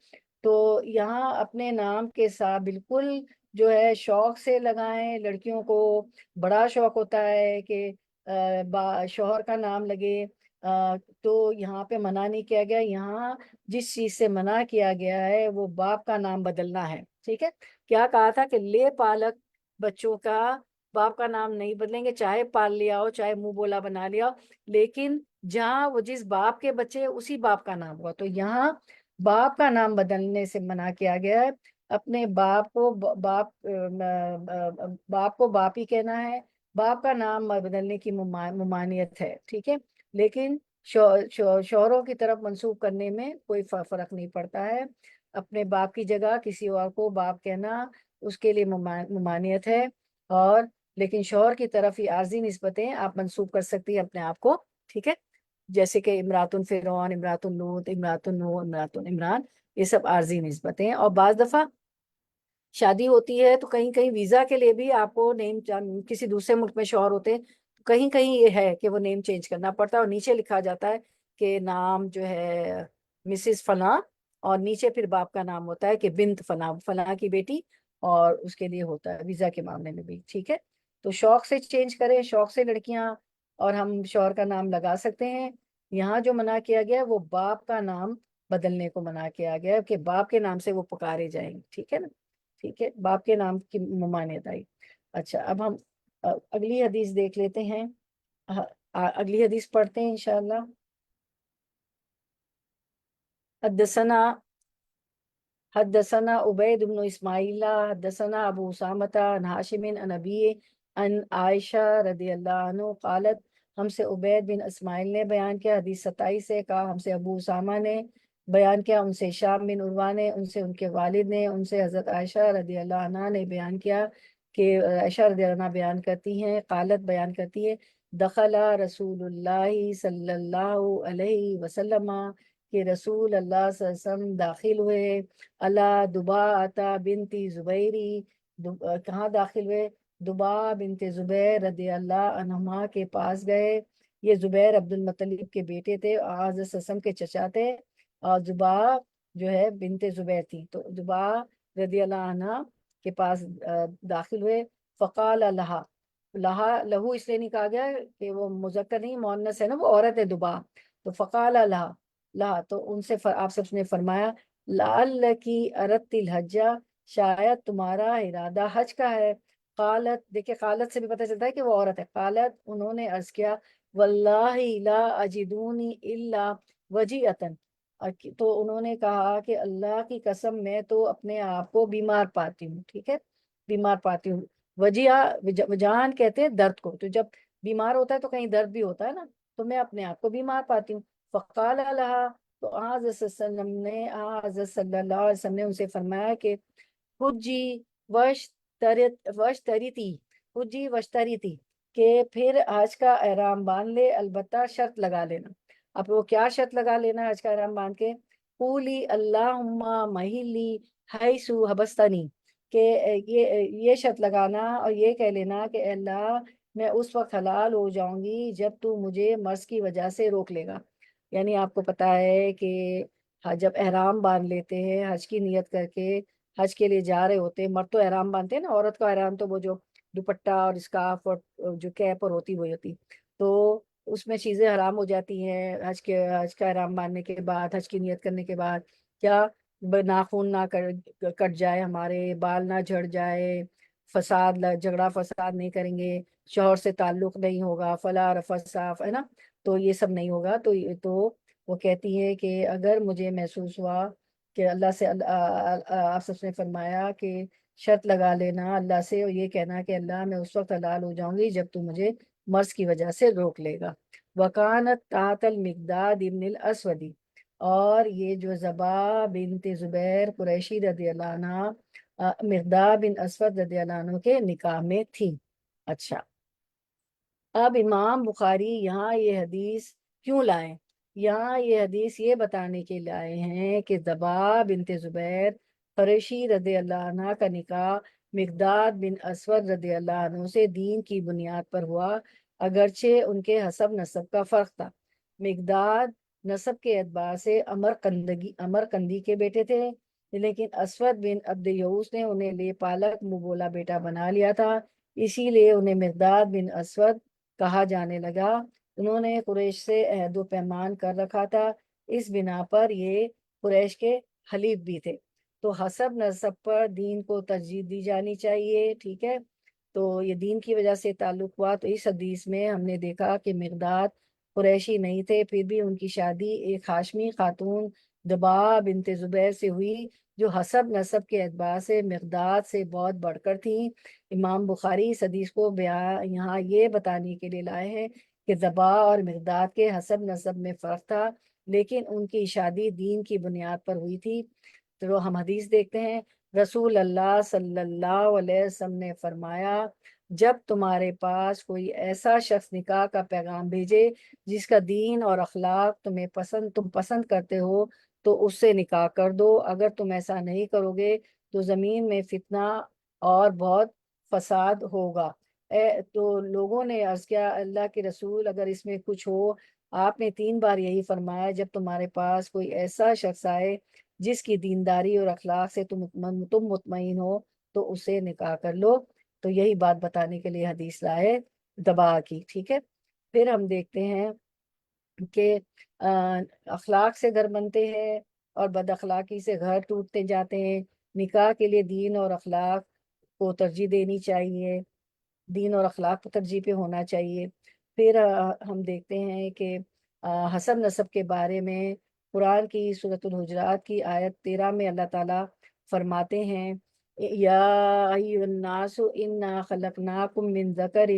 تو یہاں اپنے نام کے ساتھ بالکل جو ہے شوق سے لگائیں۔ لڑکیوں کو بڑا شوق ہوتا ہے کہ شوہر کا نام لگے، تو یہاں پہ منع نہیں کیا گیا۔ یہاں جس چیز سے منع کیا گیا ہے وہ باپ کا نام بدلنا ہے، ٹھیک ہے۔ کیا کہا تھا کہ لے پالک بچوں کا باپ کا نام نہیں بدلیں گے، چاہے پال لیا ہو چاہے منہ بولا بنا لیا ہو، لیکن جہاں وہ جس باپ کے بچے اسی باپ کا نام ہوا، تو یہاں باپ کا نام بدلنے سے منع کیا گیا ہے۔ اپنے باپ کو باپ ہی کہنا ہے، باپ کا نام بدلنے کی ممانعت ہے، ٹھیک ہے، لیکن شوہروں کی طرف منسوب کرنے میں کوئی فرق نہیں پڑتا ہے۔ اپنے باپ کی جگہ کسی اور کو باپ کہنا اس کے لیے ممانعت ہے، اور لیکن شوہر کی طرف یہ عارضی نسبتیں آپ منسوب کر سکتی ہیں اپنے آپ کو، ٹھیک ہے، جیسے کہ امرات فرعون، امرات لوط، امرات نوح، امرات عمران، یہ سب عارضی نسبتیں ہیں۔ اور بعض دفعہ شادی ہوتی ہے تو کہیں کہیں ویزا کے لیے بھی آپ کو نیم، کسی دوسرے ملک میں شوہر ہوتے ہیں تو کہیں کہیں یہ ہے کہ وہ نیم چینج کرنا پڑتا ہے، اور نیچے لکھا جاتا ہے کہ نام جو ہے مسز فلاں، اور نیچے پھر باپ کا نام ہوتا ہے کہ بنت فلاں، فلاں کی بیٹی، اور اس کے لیے ہوتا ہے ویزا کے معاملے میں بھی، ٹھیک ہے۔ تو شوق سے چینج کریں، شوق سے لڑکیاں، اور ہم شوہر کا نام لگا سکتے ہیں۔ یہاں جو منع کیا گیا وہ باپ کا نام بدلنے کو منع کیا گیا کہ باپ کے نام سے وہ پکارے جائیں گے، ٹھیک ہے نا، ٹھیک ہے، باپ کے نام کی ممانعت آئی۔ اچھا اب ہم اگلی حدیث دیکھ لیتے ہیں۔ اگلی حدیث پڑھتے ہیں انشاءاللہ. حدثنا حدثنا عبید بن اسماعیل حدثنا ابو اسامۃ عن ہاشم عن ابی عن عائشہ رضی اللہ عنہ قالت، ہم سے عبید بن اسماعیل نے بیان کیا، حدیث 27 سے کہا ہم سے ابو اسامہ نے بیان کیا، ان سے شام بن عروہ نے، ان سے ان کے والد نے، ان سے حضرت عائشہ رضی اللہ عنہ نے بیان کیا کہ عائشہ رضی اللہ عنہ بیان کرتی ہیں، قالت بیان کرتی ہے، دخل رسول اللہ صلی اللہ علیہ وسلم کہ رسول اللہ صلی اللہ علیہ وسلم داخل ہوئے، اللہ دباء بنت زبیری، کہاں داخل ہوئے؟ دباء بنت زبیر رضی اللہ عنہما کے پاس گئے. یہ زبیر عبد المطلب کے بیٹے تھے، آز سسم کے چچا تھے، اور زباء جو ہے بنت زبیر تھی. تو زباء رضی اللہ عنہ کے پاس داخل ہوئے. فقال لہا، لہو اس لیے نہیں کہا گیا کہ وہ مذکر نہیں مؤنث ہے نا، وہ عورت ہے دباء. تو فقال لہا تو ان سے آپ سب نے فرمایا، لعلکی اردت الحج، شاید تمہارا ارادہ حج کا ہے. قالت، دیکھیں قالت سے بھی پتہ چلتا ہے کہ وہ عورت ہے. قالت، انہوں نے عرض کیا، واللہ لا اجدونی الا وجیعۃ، تو انہوں نے کہا کہ اللہ کی قسم میں تو اپنے آپ کو بیمار پاتی ہوں. ٹھیک ہے، بیمار پاتی ہوں. وجیع، وجان کہتے ہیں درد کو، تو جب بیمار ہوتا ہے تو کہیں درد بھی ہوتا ہے نا، تو میں اپنے آپ کو بیمار پاتی ہوں. فقال لہا، تو حضرت صلی اللہ علیہ وسلم نے ان سے فرمایا کہ حجی وشتریتی، حجی وشتریتی، کہ پھر حج کا احرام باندھ لے، البتہ شرط لگا لینا. اب وہ کیا شرط لگا لینا ہے حج کا احرام باندھ کے؟ قولی اللہم مہلی حیث حبستنی، کہ یہ شرط لگانا اور یہ کہہ لینا کہ اے اللہ میں اس وقت حلال ہو جاؤں گی جب تو مجھے مرض کی وجہ سے روک لے گا. یعنی آپ کو پتا ہے کہ جب احرام باندھ لیتے ہیں حج کی نیت کر کے، حج کے لیے جا رہے ہوتے ہیں، مرد تو احرام باندھتے ہیں نا، عورت کا احرام تو وہ جو دوپٹہ اور اسکارف اور جو کیپ اور ہوتی وہی ہوتی، تو اس میں چیزیں حرام ہو جاتی ہیں حج کا احرام باندھنے کے بعد، حج کی نیت کرنے کے بعد. کیا؟ ناخن نہ کٹ جائے ہمارے، بال نہ جھڑ جائے، فساد جھگڑا فساد نہیں کریں گے، شوہر سے تعلق نہیں ہوگا، فلا رفث، صاف ہے نا، تو یہ سب نہیں ہوگا. تو وہ کہتی ہے کہ اگر مجھے محسوس ہوا کہ اللہ سے آپ سب نے فرمایا کہ شرط لگا لینا اللہ سے اور یہ کہنا کہ اللہ میں اس وقت حلال ہو جاؤں گی جب تو مجھے مرض کی وجہ سے روک لے گا. وکانت تحت المقداد ابن الاسودی، اور یہ جو زبا بنت زبیر قریشی رضی اللہ عنہ مقداد بن اسود رضی اللہ عنہ کے نکاح میں تھی. اچھا، اب امام بخاری یہاں یہ حدیث کیوں لائے؟ یہاں یہ حدیث یہ بتانے کے لائے ہیں کہ زبا بنت زبیر قریشی رضی اللہ عنہ کا نکاح مقداد بن اسود رضی اللہ عنہ سے دین کی بنیاد پر ہوا، اگرچہ ان کے حسب نسب کا فرق تھا. مقداد نسب کے اعتبار سے امر کندی کے بیٹے تھے، لیکن اسود بن عبد یعوس نے انہیں لے پالک منہ بولا بیٹا بنا لیا تھا، اسی لیے انہیں مقداد بن اسود کہا جانے لگا. انہوں نے قریش سے عہد و پیمان کر رکھا تھا، اس بنا پر یہ قریش کے حلیف بھی تھے. تو حسب نسب پر دین کو ترجیح دی جانی چاہیے. ٹھیک ہے، تو یہ دین کی وجہ سے تعلق ہوا. تو اس حدیث میں ہم نے دیکھا کہ مقداد قریشی نہیں تھے، پھر بھی ان کی شادی ایک ہاشمی خاتون دبا بنت زبیر سے ہوئی جو حسب نسب کے اعتبار سے مقداد سے بہت بڑھ کر تھیں. امام بخاری اس حدیث کو یہاں یہ بتانے کے لیے لائے ہیں کہ زبا اور مقداد کے حسب نسب میں فرق تھا، لیکن ان کی شادی دین کی بنیاد پر ہوئی تھی. تو ہم حدیث دیکھتے ہیں، رسول اللہ صلی اللہ علیہ وسلم نے فرمایا، جب تمہارے پاس کوئی ایسا شخص نکاح کا پیغام بھیجے جس کا دین اور اخلاق تم پسند کرتے ہو تو اس سے نکاح کر دو. اگر تم ایسا نہیں کرو گے تو زمین میں فتنہ اور بہت فساد ہوگا. تو لوگوں نے عرض کیا، اللہ کے رسول اگر اس میں کچھ ہو؟ آپ نے 3 بار یہی فرمایا، جب تمہارے پاس کوئی ایسا شخص آئے جس کی دینداری اور اخلاق سے تم مطمئن ہو تو اسے نکاح کر لو. تو یہی بات بتانے کے لیے حدیث لائے دبا کی. ٹھیک ہے، پھر ہم دیکھتے ہیں کہ اخلاق سے گھر بنتے ہیں اور بد اخلاقی سے گھر ٹوٹتے جاتے ہیں. نکاح کے لیے دین اور اخلاق کو ترجیح دینی چاہیے، دین اور اخلاق کو ترجیح پہ ہونا چاہیے. پھر ہم دیکھتے ہیں کہ حسب نسب کے بارے میں قرآن کی سورۃ الحجرات کی آیت 13 میں اللہ تعالیٰ فرماتے ہیں یا ایھا الناس انا خلقناکم من ذکر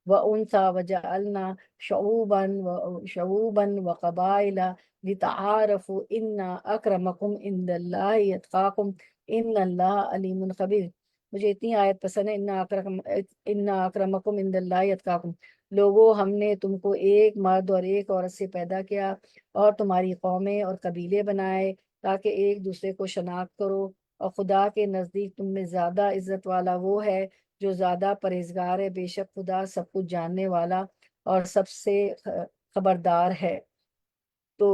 و انثی وجعلنا شعوبا وقبائل لتعارفوا ان اکرمکم عند اللہ اتقاکم ان اللہ علیم خبیر۔ مجھے اتنی آیت پسند ہے، ان اکرمکم عند اللہ اتقاکم، لوگوں ہم نے تم کو ایک مرد اور ایک عورت سے پیدا کیا اور تمہاری قومیں اور قبیلے بنائے تاکہ ایک دوسرے کو شناخت کرو، اور خدا کے نزدیک تم میں زیادہ عزت والا وہ ہے جو زیادہ پرہیزگار ہے، بے شک خدا سب کچھ جاننے والا اور سب سے خبردار ہے۔ تو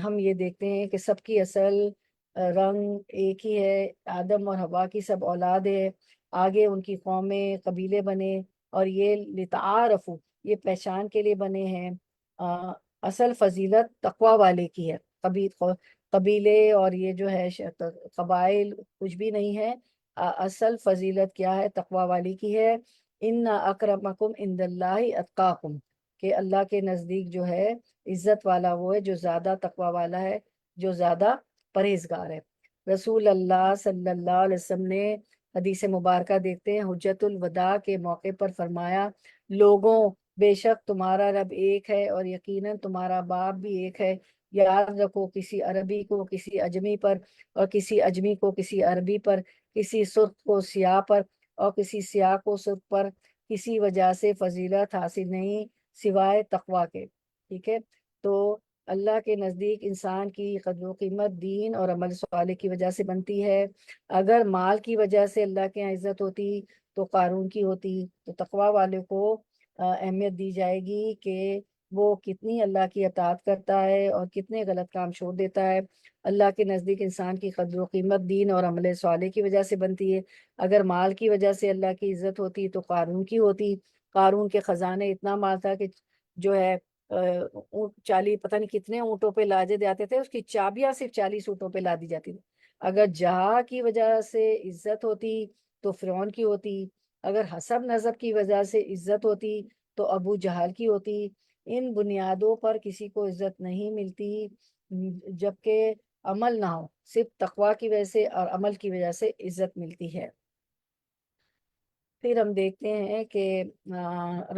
ہم یہ دیکھتے ہیں کہ سب کی اصل رنگ ایک ہی ہے، آدم اور حوا کی سب اولاد ہے، آگے ان کی قومیں قبیلے بنے، اور یہ لتعارفو، یہ پہچان کے لیے بنے ہیں۔ اصل فضیلت تقوی والے کی ہے، قبیلے اور یہ جو ہے قبائل کچھ بھی نہیں ہے، اصل فضیلت کیا ہے؟ تقوی والی کی ہے۔ ان اکرمکم عند اللہ اتقاکم، کہ اللہ کے نزدیک جو ہے عزت والا وہ ہے جو زیادہ تقوی والا ہے، جو زیادہ پرہیزگار ہے۔ رسول اللہ صلی اللہ علیہ وسلم نے حدیث مبارکہ دیکھتے ہیں، حجت الوداع کے موقع پر فرمایا، لوگوں بے شک تمہارا رب ایک ہے اور یقیناً تمہارا باپ بھی ایک ہے، یاد رکھو کسی عربی کو کسی اجمی پر، اور کسی اجمی کو کسی عربی پر، کسی سرخ کو سیاہ پر اور کسی سیاہ کو سرخ پر کسی وجہ سے فضیلت حاصل نہیں سوائے تقوی کے۔ ٹھیک ہے، تو اللہ کے نزدیک انسان کی قدر و قیمت دین اور عمل صالح کی وجہ سے بنتی ہے۔ اگر مال کی وجہ سے اللہ کے یہاں عزت ہوتی تو قارون کی ہوتی۔ تو تقوی والے کو اہمیت دی جائے گی کہ وہ کتنی اللہ کی اطاعت کرتا ہے اور کتنے غلط کام چھوڑ دیتا ہے۔ اللہ کے نزدیک انسان کی قدر و قیمت دین اور عمل صالح کی وجہ سے بنتی ہے۔ اگر مال کی وجہ سے اللہ کی عزت ہوتی تو قارون کی ہوتی۔ قارون کے خزانے اتنا مال تھا کہ جو ہے اونٹ 40 پتہ نہیں کتنے اونٹوں پہ لاجے جاتے تھے، اس کی چابیاں صرف 40 اونٹوں پہ لا دی جاتی تھی۔ اگر جہاں کی وجہ سے عزت ہوتی تو فرعون کی ہوتی، اگر حسب نسب کی وجہ سے عزت ہوتی تو ابو جہل کی ہوتی۔ ان بنیادوں پر کسی کو عزت نہیں ملتی جبکہ عمل نہ ہو، صرف تقوی کی وجہ سے اور عمل کی وجہ سے عزت ملتی ہے۔ پھر ہم دیکھتے ہیں کہ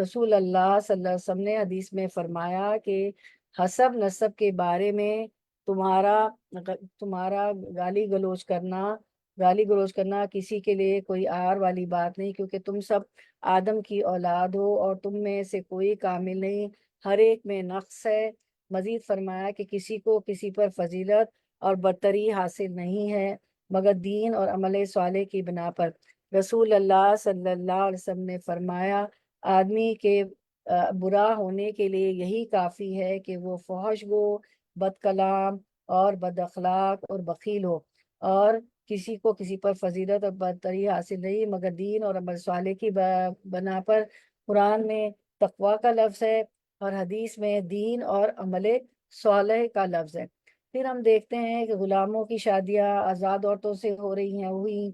رسول اللہ صلی اللہ علیہ وسلم نے حدیث میں فرمایا کہ حسب نسب کے بارے میں تمہارا گالی گلوچ کرنا کسی کے لیے کوئی عار والی بات نہیں، کیونکہ تم سب آدم کی اولاد ہو اور تم میں سے کوئی کامل نہیں، ہر ایک میں نقص ہے۔ مزید فرمایا کہ کسی کو کسی پر فضیلت اور برتری حاصل نہیں ہے مگر دین اور عمل صالح کی بنا پر۔ رسول اللہ صلی اللہ علیہ وسلم نے فرمایا، آدمی کے برا ہونے کے لیے یہی کافی ہے کہ وہ فحش گو، بد کلام اور بد اخلاق اور بخیل ہو، اور کسی کو کسی پر فضیلت اور برتری حاصل نہیں مگر دین اور عمل صالح کی بنا پر۔ قرآن میں تقوی کا لفظ ہے اور حدیث میں دین اور عمل صالح کا لفظ ہے۔ پھر ہم دیکھتے ہیں کہ غلاموں کی شادیاں آزاد عورتوں سے ہو رہی ہیں ہوئی،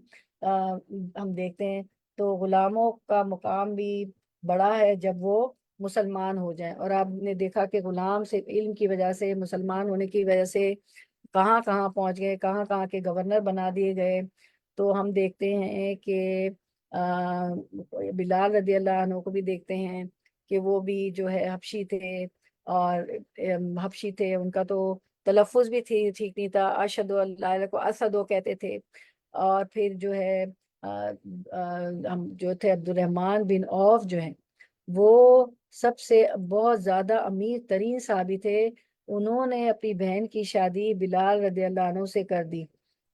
ہم دیکھتے ہیں تو غلاموں کا مقام بھی بڑا ہے جب وہ مسلمان ہو جائیں، اور آپ نے دیکھا کہ غلام سے علم کی وجہ سے، مسلمان ہونے کی وجہ سے کہاں کہاں پہنچ گئے، کہاں کہاں کے گورنر بنا دیے گئے۔ تو ہم دیکھتے ہیں کہ بلال رضی اللہ عنہ کو بھی دیکھتے ہیں کہ وہ بھی جو ہے حبشی تھے، اور حبشی تھے، ان کا تو تلفظ بھی ٹھیک نہیں تھا، اشہد اللہ کو اسدو کہتے تھے۔ اور پھر جو ہے ہم جو تھے عبد الرحمن بن عوف جو ہیں، وہ سب سے بہت زیادہ امیر ترین صحابی تھے، انہوں نے اپنی بہن کی شادی بلال رضی اللہ عنہ سے کر دی۔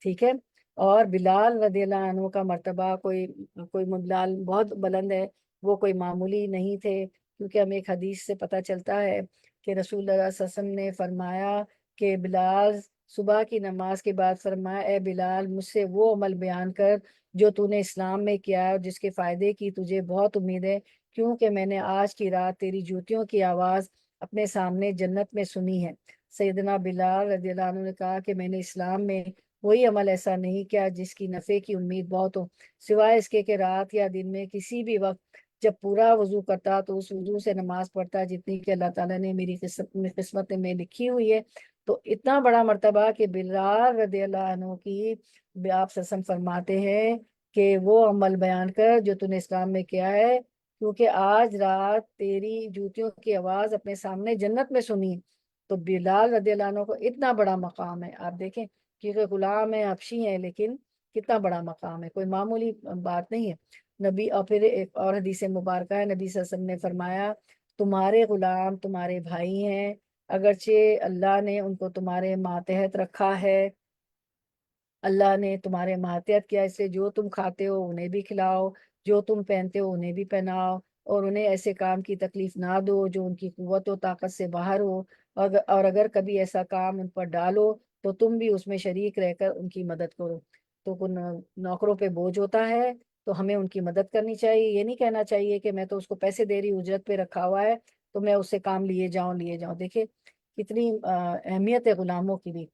ٹھیک ہے، اور بلال رضی اللہ عنہ کا مرتبہ کوئی بلال بہت بلند ہے، وہ کوئی معمولی نہیں تھے، کیونکہ ہمیں ایک حدیث سے پتہ چلتا ہے کہ رسول اللہ صلی اللہ علیہ وسلم نے فرمایا کہ بلال صبح کی نماز کے بعد فرمایا، اے بلال مجھ سے وہ عمل بیان کر جو تو نے اسلام میں کیا ہے اور جس کے فائدے کی تجھے بہت امید ہے، کیونکہ میں نے آج کی رات تیری جوتیوں کی آواز اپنے سامنے جنت میں سنی ہے۔ سیدنا بلال رضی اللہ عنہ نے کہا کہ میں نے اسلام میں کوئی عمل ایسا نہیں کیا جس کی نفع کی امید بہت ہو، سوائے اس کے کہ رات یا دن میں کسی بھی وقت جب پورا وضو کرتا تو اس وضو سے نماز پڑھتا جتنی کہ اللہ تعالیٰ نے میری قسمت میں لکھی ہوئی ہے۔ تو اتنا بڑا مرتبہ کہ بلال رضی اللہ عنہ کی آپ سسم فرماتے ہیں کہ وہ عمل بیان کر جو تو نے اسلام میں کیا ہے، کیونکہ آج رات تیری جوتیوں کی آواز اپنے سامنے جنت میں سنی۔ تو بلال رضی اللہ عنہ کو اتنا بڑا مقام ہے، آپ دیکھیں، کیونکہ غلام ہے، حبشی ہیں، لیکن کتنا بڑا مقام ہے، کوئی معمولی بات نہیں ہے نبی۔ اور پھر ایک اور حدیث مبارکہ ہے، نبی صلی اللہ علیہ وسلم نے فرمایا تمہارے غلام تمہارے بھائی ہیں، اگرچہ اللہ نے ان کو تمہارے ماتحت رکھا ہے، اللہ نے تمہارے ماتحت کیا، اس سے جو تم کھاتے ہو انہیں بھی کھلاؤ، جو تم پہنتے ہو انہیں بھی پہناؤ، اور انہیں ایسے کام کی تکلیف نہ دو جو ان کی قوت و طاقت سے باہر ہو، اور اگر کبھی ایسا کام ان پر ڈالو تو تم بھی اس میں شریک رہ کر ان کی مدد کرو۔ تو نوکروں پہ بوجھ ہوتا ہے تو ہمیں ان کی مدد کرنی چاہیے، یہ نہیں کہنا چاہیے کہ میں تو اس کو پیسے دے رہی ہوں، اجرت پہ رکھا ہوا ہے تو میں اس سے کام لیے جاؤں۔ دیکھیں کتنی اہمیت ہے غلاموں کی بھی۔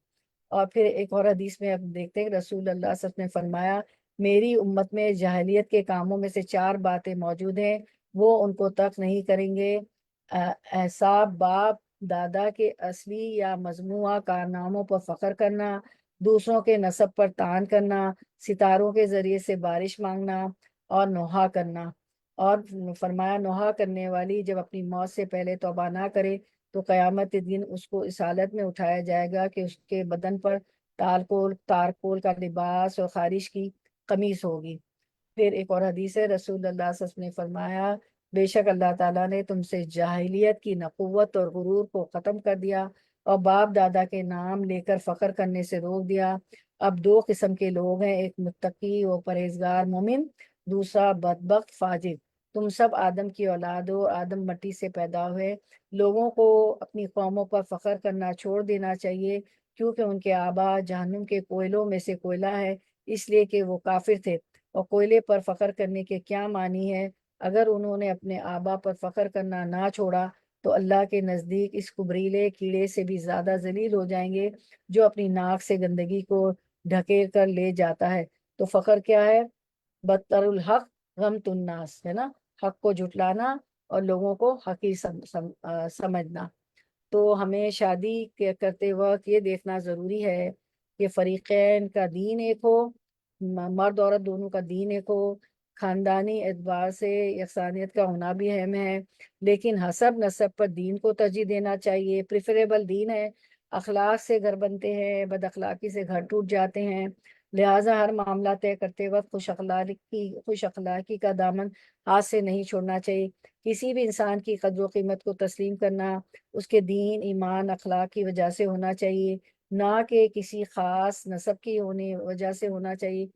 اور پھر ایک اور حدیث میں اب دیکھتے ہیں کہ رسول اللہ صلی اللہ علیہ وسلم نے فرمایا میری امت میں جاہلیت کے کاموں میں سے 4 باتیں موجود ہیں، وہ ان کو ترک نہیں کریں گے۔ احساب باپ دادا کے اصلی یا مجموعہ کارناموں پر فخر کرنا، دوسروں کے نسب پر طعن کرنا، ستاروں کے ذریعے سے بارش مانگنا، اور نوحہ کرنا۔ اور فرمایا نوحہ کرنے والی جب اپنی موت سے پہلے توبہ نہ کرے تو قیامت کے دن اس کو اس حالت میں اٹھایا جائے گا کہ اس کے بدن پر تارکول کا لباس اور خارش کی قمیص ہوگی۔ پھر ایک اور حدیث ہے، رسول اللہ صلی اللہ علیہ وسلم نے فرمایا بے شک اللہ تعالیٰ نے تم سے جاہلیت کی نخوت اور غرور کو ختم کر دیا اور باپ دادا کے نام لے کر فخر کرنے سے روک دیا۔ اب 2 قسم کے لوگ ہیں، ایک متقی و پرہیزگار مومن، دوسرا بدبخت فاجر۔ تم سب آدم کی اولاد ہو، آدم مٹی سے پیدا ہوئے۔ لوگوں کو اپنی قوموں پر فخر کرنا چھوڑ دینا چاہیے، کیونکہ ان کے آبا جہنم کے کوئلوں میں سے کوئلہ ہے، اس لیے کہ وہ کافر تھے۔ اور کوئلے پر فخر کرنے کے کیا معنی ہے؟ اگر انہوں نے اپنے آبا پر فخر کرنا نہ چھوڑا تو اللہ کے نزدیک اس کبریلے کیڑے سے بھی زیادہ ذلیل ہو جائیں گے جو اپنی ناک سے گندگی کو ڈھکیل کر لے جاتا ہے۔ تو فخر کیا ہے؟ بدتر الحق غمت الناس، ہے نا، حق کو جھٹلانا اور لوگوں کو حقیر سمجھنا۔ تو ہمیں شادی کرتے وقت یہ دیکھنا ضروری ہے کہ فریقین کا دین ایک ہو، مرد عورت دونوں کا دین ایک ہو، خاندانی اعتبار سے یکسانیت کا ہونا بھی اہم ہے، لیکن حسب نسب پر دین کو ترجیح دینا چاہیے، پریفریبل دین ہے۔ اخلاق سے گھر بنتے ہیں، بد اخلاقی سے گھر ٹوٹ جاتے ہیں، لہٰذا ہر معاملہ طے کرتے وقت خوش اخلاقی کا دامن ہاتھ سے نہیں چھوڑنا چاہیے۔ کسی بھی انسان کی قدر و قیمت کو تسلیم کرنا اس کے دین ایمان اخلاق کی وجہ سے ہونا چاہیے، نہ کہ کسی خاص نسب کی وجہ سے ہونا چاہیے۔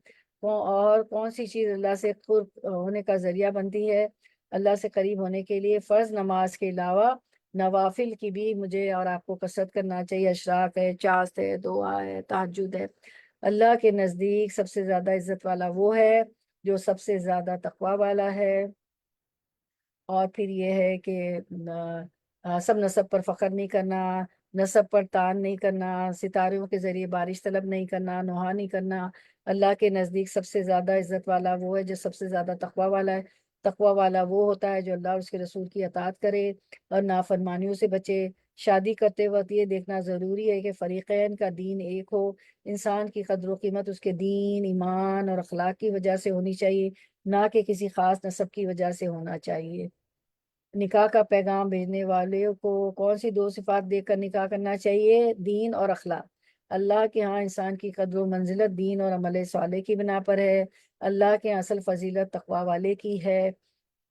اور کون سی چیز اللہ سے قرب ہونے کا ذریعہ بنتی ہے؟ اللہ سے قریب ہونے کے لیے فرض نماز کے علاوہ نوافل کی بھی مجھے اور آپ کو کثرت کرنا چاہیے۔ اشراق ہے، چاشت ہے، دعا ہے، تہجد ہے۔ اللہ کے نزدیک سب سے زیادہ عزت والا وہ ہے جو سب سے زیادہ تقوی والا ہے۔ اور پھر یہ ہے کہ سب نسب پر فخر نہیں کرنا، نسب پر طعن نہیں کرنا، ستاروں کے ذریعے بارش طلب نہیں کرنا، نوحہ نہیں کرنا۔ اللہ کے نزدیک سب سے زیادہ عزت والا وہ ہے جو سب سے زیادہ تقوی والا ہے۔ تقوی والا وہ ہوتا ہے جو اللہ اور اس کے رسول کی اطاعت کرے اور نافرمانیوں سے بچے۔ شادی کرتے وقت یہ دیکھنا ضروری ہے کہ فریقین کا دین ایک ہو۔ انسان کی قدر و قیمت اس کے دین ایمان اور اخلاق کی وجہ سے ہونی چاہیے، نہ کہ کسی خاص نسب کی وجہ سے ہونا چاہیے۔ نکاح کا پیغام بھیجنے والے کو کون سی 2 صفات دیکھ کر نکاح کرنا چاہیے؟ دین اور اخلاق۔ اللہ کے ہاں انسان کی قدر و منزلت دین اور عمل صالح کی بنا پر ہے، اللہ کے اصل فضیلت تقوی والے کی ہے۔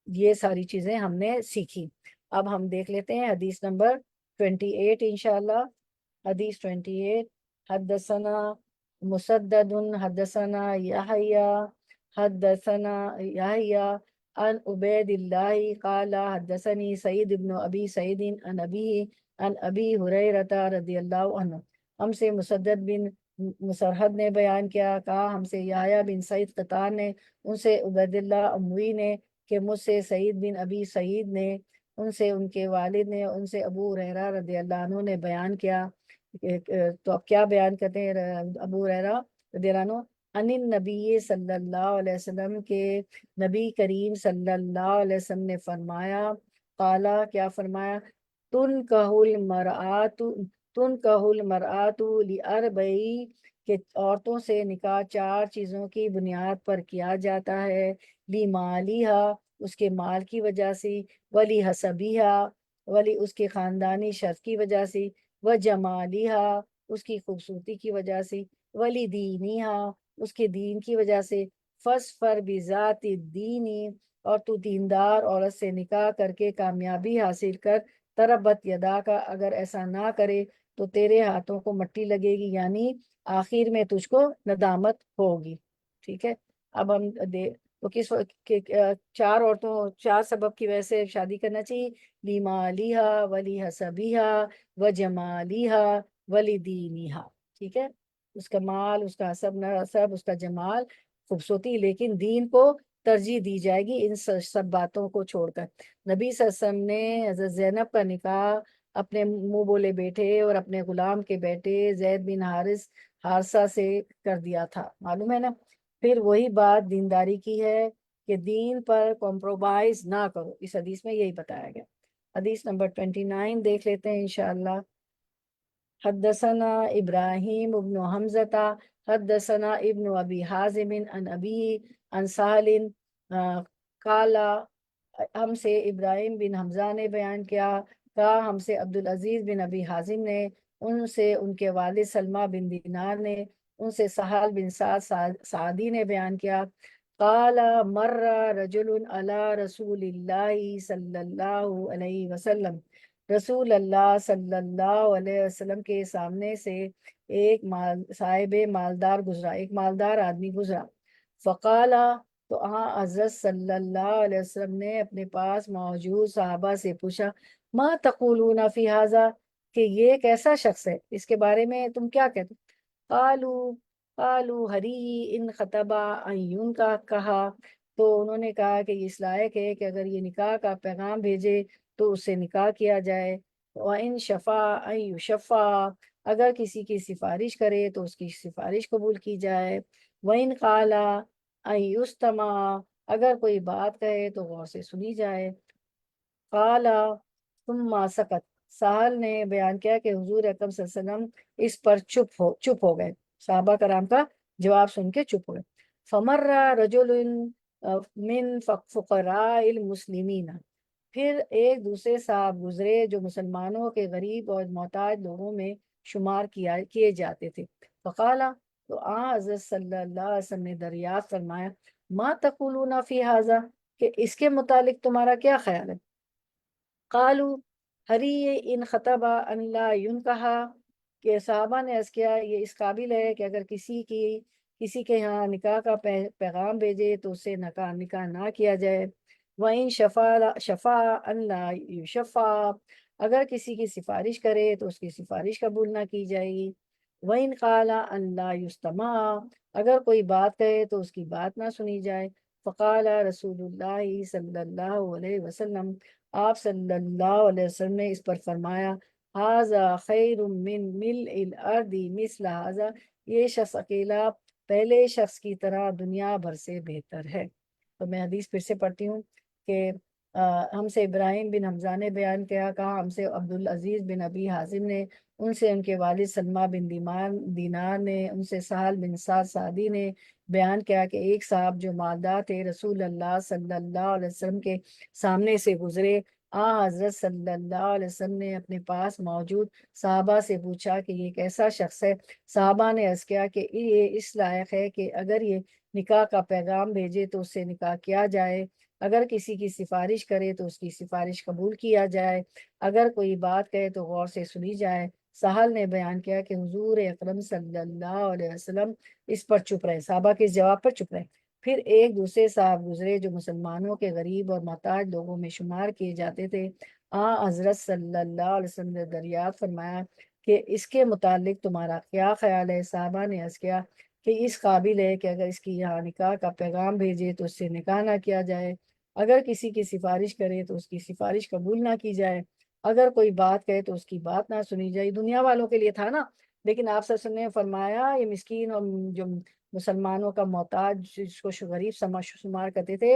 یہ ساری چیزیں ہم نے سیکھی۔ اب ہم دیکھ لیتے ہیں حدیث نمبر 28 انشاءاللہ۔ حدیث 28، حدثنا مسدد حدثنا یحییٰ عن عبید اللہ قال حدثنی سعید بن ابی سعید عن ابی ہریرہ رضی اللہ عنہ۔ ہم سے مسدد بن مسرحد نے بیان کیا، کہا ہم سے یحییٰ بن سعید قطان نے، ان سے عبید اللہ اموی نے، کہ مجھ سے سعید بن ابی سعید نے، ان سے ان کے والد نے، ان سے ابو ہریرہ رضی اللہ عنہ نے بیان کیا۔ تو اب کیا بیان کرتے ہیں ابو ہریرہ رضی اللہ عنہ؟ ان نبی صلی اللہ علیہ وسلم کے نبی کریم صلی اللہ علیہ وسلم نے فرمایا، قالا کیا فرمایا، المرآت تنکح المرآت لاربعی، کہ عورتوں سے نکاح چار چیزوں کی بنیاد پر کیا جاتا ہے، مالیہا اس کے مال کی وجہ سے، ولی حسبیہا ولی اس کے خاندانی شرف کی وجہ سے، جمالیہا اس کی خوبصورتی کی وجہ سے، ولی دینیہا اس کے دین کی وجہ سے، فَاصْفَرْ بِذَاتِ الدِّینِ اور تو دیندار عورت سے نکاح کر کے کامیابی حاصل کر، تربت یدا کا اگر ایسا نہ کرے تو تیرے ہاتھوں کو مٹی لگے گی، یعنی آخر میں تجھ کو ندامت ہوگی۔ ٹھیک ہے، اب ہم تو کس چار عورتوں چار سبب کی وجہ سے شادی کرنا چاہیے، لیمالیہا ولی حسبیہا و جمالیہا ولی دینیہا۔ ٹھیک ہے، اس کا مال، اس کا حسب نسب، اس کا جمال، خوبصورتی، لیکن دین کو ترجیح دی جائے گی ان سب باتوں کو چھوڑ کر۔ نبی صلی اللہ علیہ وسلم نے حضرت زینب کا نکاح اپنے منہ بولے بیٹے اور اپنے غلام کے بیٹے زید بن حارثہ سے کر دیا تھا، معلوم ہے نا۔ پھر وہی بات دینداری کی ہے کہ دین پر کمپرومائز نہ کرو، اس حدیث میں یہی بتایا گیا۔ حدیث نمبر 29 دیکھ لیتے ہیں انشاءاللہ۔ حدثنا ابراہیم ابن حمزہ حدثنا ابن ابی حازم عن ابی عن سہل قال، ہم سے ابراہیم بن حمزہ نے بیان کیا، کہا ہم سے عبدالعزیز بن ابی حازم نے، ان سے ان کے والد سلمہ بن دینار نے، ان سے سہل بن سعدی نے بیان کیا، قال مر رجل علی رسول اللہ صلی اللہ علیہ وسلم، رسول اللہ صلی اللہ علیہ وسلم کے سامنے سے ایک صاحب مالدار گزرا، ایک مالدار آدمی گزرا، فقالا تو حضرت صلی اللہ علیہ وسلم نے اپنے پاس موجود صحابہ سے پوچھا، ما تقولون فی ھذا، کہ یہ کیسا شخص ہے، اس کے بارے میں تم کیا کہتے؟ قالوا ہری ان خطبہ ان کا کہا، تو انہوں نے کہا کہ اس لائق ہے کہ اگر یہ نکاح کا پیغام بھیجے تو اس سے نکاح کیا جائے، وَإِن شَفَا أَن يُشَفَّعَ اگر کسی کی سفارش کرے تو اس کی سفارش قبول کی جائے، وَإِن قَالَ أَن يُسْتَمَعَ اگر کوئی بات کہے تو غور سے سنی جائے، قَالَ ثُمَّ سَكَتَ سہل نے بیان کیا کہ حضور اکرم صلی اللہ علیہ وسلم اس پر چپ ہو گئے، صحابہ کرام کا جواب سن کے چپ ہو گئے۔ فَمَرَّ رَجُلٌ مِّن فُقَرَاءِ الْمُسْلِمِينَ پھر ایک دوسرے صاحب گزرے جو مسلمانوں کے غریب اور محتاج لوگوں میں شمار کیے جاتے تھے، فقالا تو حضرت صلی اللہ علیہ وسلم نے دریافت فرمایا، ما تقولون فی ھذا، کہ اس کے متعلق تمہارا کیا خیال ہے؟ قالوا ہری ان خطبہ ان لا ينکح، کہ صحابہ نے عرض کیا یہ اس قابل ہے کہ اگر کسی کے یہاں نکاح کا پیغام بھیجے تو اس سے نکاح نہ کیا جائے، وَإِن شَفَعَ أَن لَا يُشَفَّعَ اگر کسی کی سفارش کرے تو اس کی سفارش قبول نہ کی جائے گی، وَإِن قَالَ أَن لَا يُسْتَمَعَ اگر کوئی بات کہے تو اس کی بات نہ سنی جائے، فقال رسول اللہ صلی اللہ علیہ وسلم آپ صلی اللہ علیہ وسلم نے اس پر فرمایا، ھذا خیر من ملء الارض مثل ھذا، یہ شخص اکیلا پہلے شخص کی طرح دنیا بھر سے بہتر ہے۔ تو میں حدیث پھر سے پڑھتی ہوں کہ ہم سے ابراہیم بن حمزہ نے بیان کیا، کہا ہم سے عبدالعزیز بن ابی حازم نے، ان سے ان کے والد سلمہ بن دینار نے، ان سے سہل بن سعدی نے بیان کیا کہ ایک صاحب جو مالدار تھے رسول اللہ صلی اللہ علیہ وسلم کے سامنے سے گزرے، حضرت صلی اللہ علیہ وسلم نے اپنے پاس موجود صحابہ سے پوچھا کہ یہ کیسا شخص ہے؟ صحابہ نے عرض کیا کہ یہ اس لائق ہے کہ اگر یہ نکاح کا پیغام بھیجے تو اس سے نکاح کیا جائے، اگر کسی کی سفارش کرے تو اس کی سفارش قبول کیا جائے، اگر کوئی بات کہے تو غور سے سنی جائے۔ سہل نے بیان کیا کہ حضور اکرم صلی اللہ علیہ وسلم اس پر چپ رہے، صحابہ کے جواب پر چپ رہے۔ پھر ایک دوسرے صاحب گزرے جو مسلمانوں کے غریب اور محتاج لوگوں میں شمار کیے جاتے تھے، حضرت صلی اللہ علیہ وسلم نے دریافت فرمایا کہ اس کے متعلق تمہارا کیا خیال ہے؟ صحابہ نے عرض کیا کہ اس قابل ہے کہ اگر اس کی یہاں نکاح کا پیغام بھیجے تو اس سے نکاح نہ کیا جائے، اگر کسی کی سفارش کرے تو اس کی سفارش قبول نہ کی جائے، اگر کوئی بات کہے تو اس کی بات نہ سنی جائے۔ دنیا والوں کے لیے تھا نا، لیکن آپ صلی اللہ علیہ وسلم نے فرمایا یہ مسکین اور جو مسلمانوں کا محتاج جس کو غریب شمار کرتے تھے،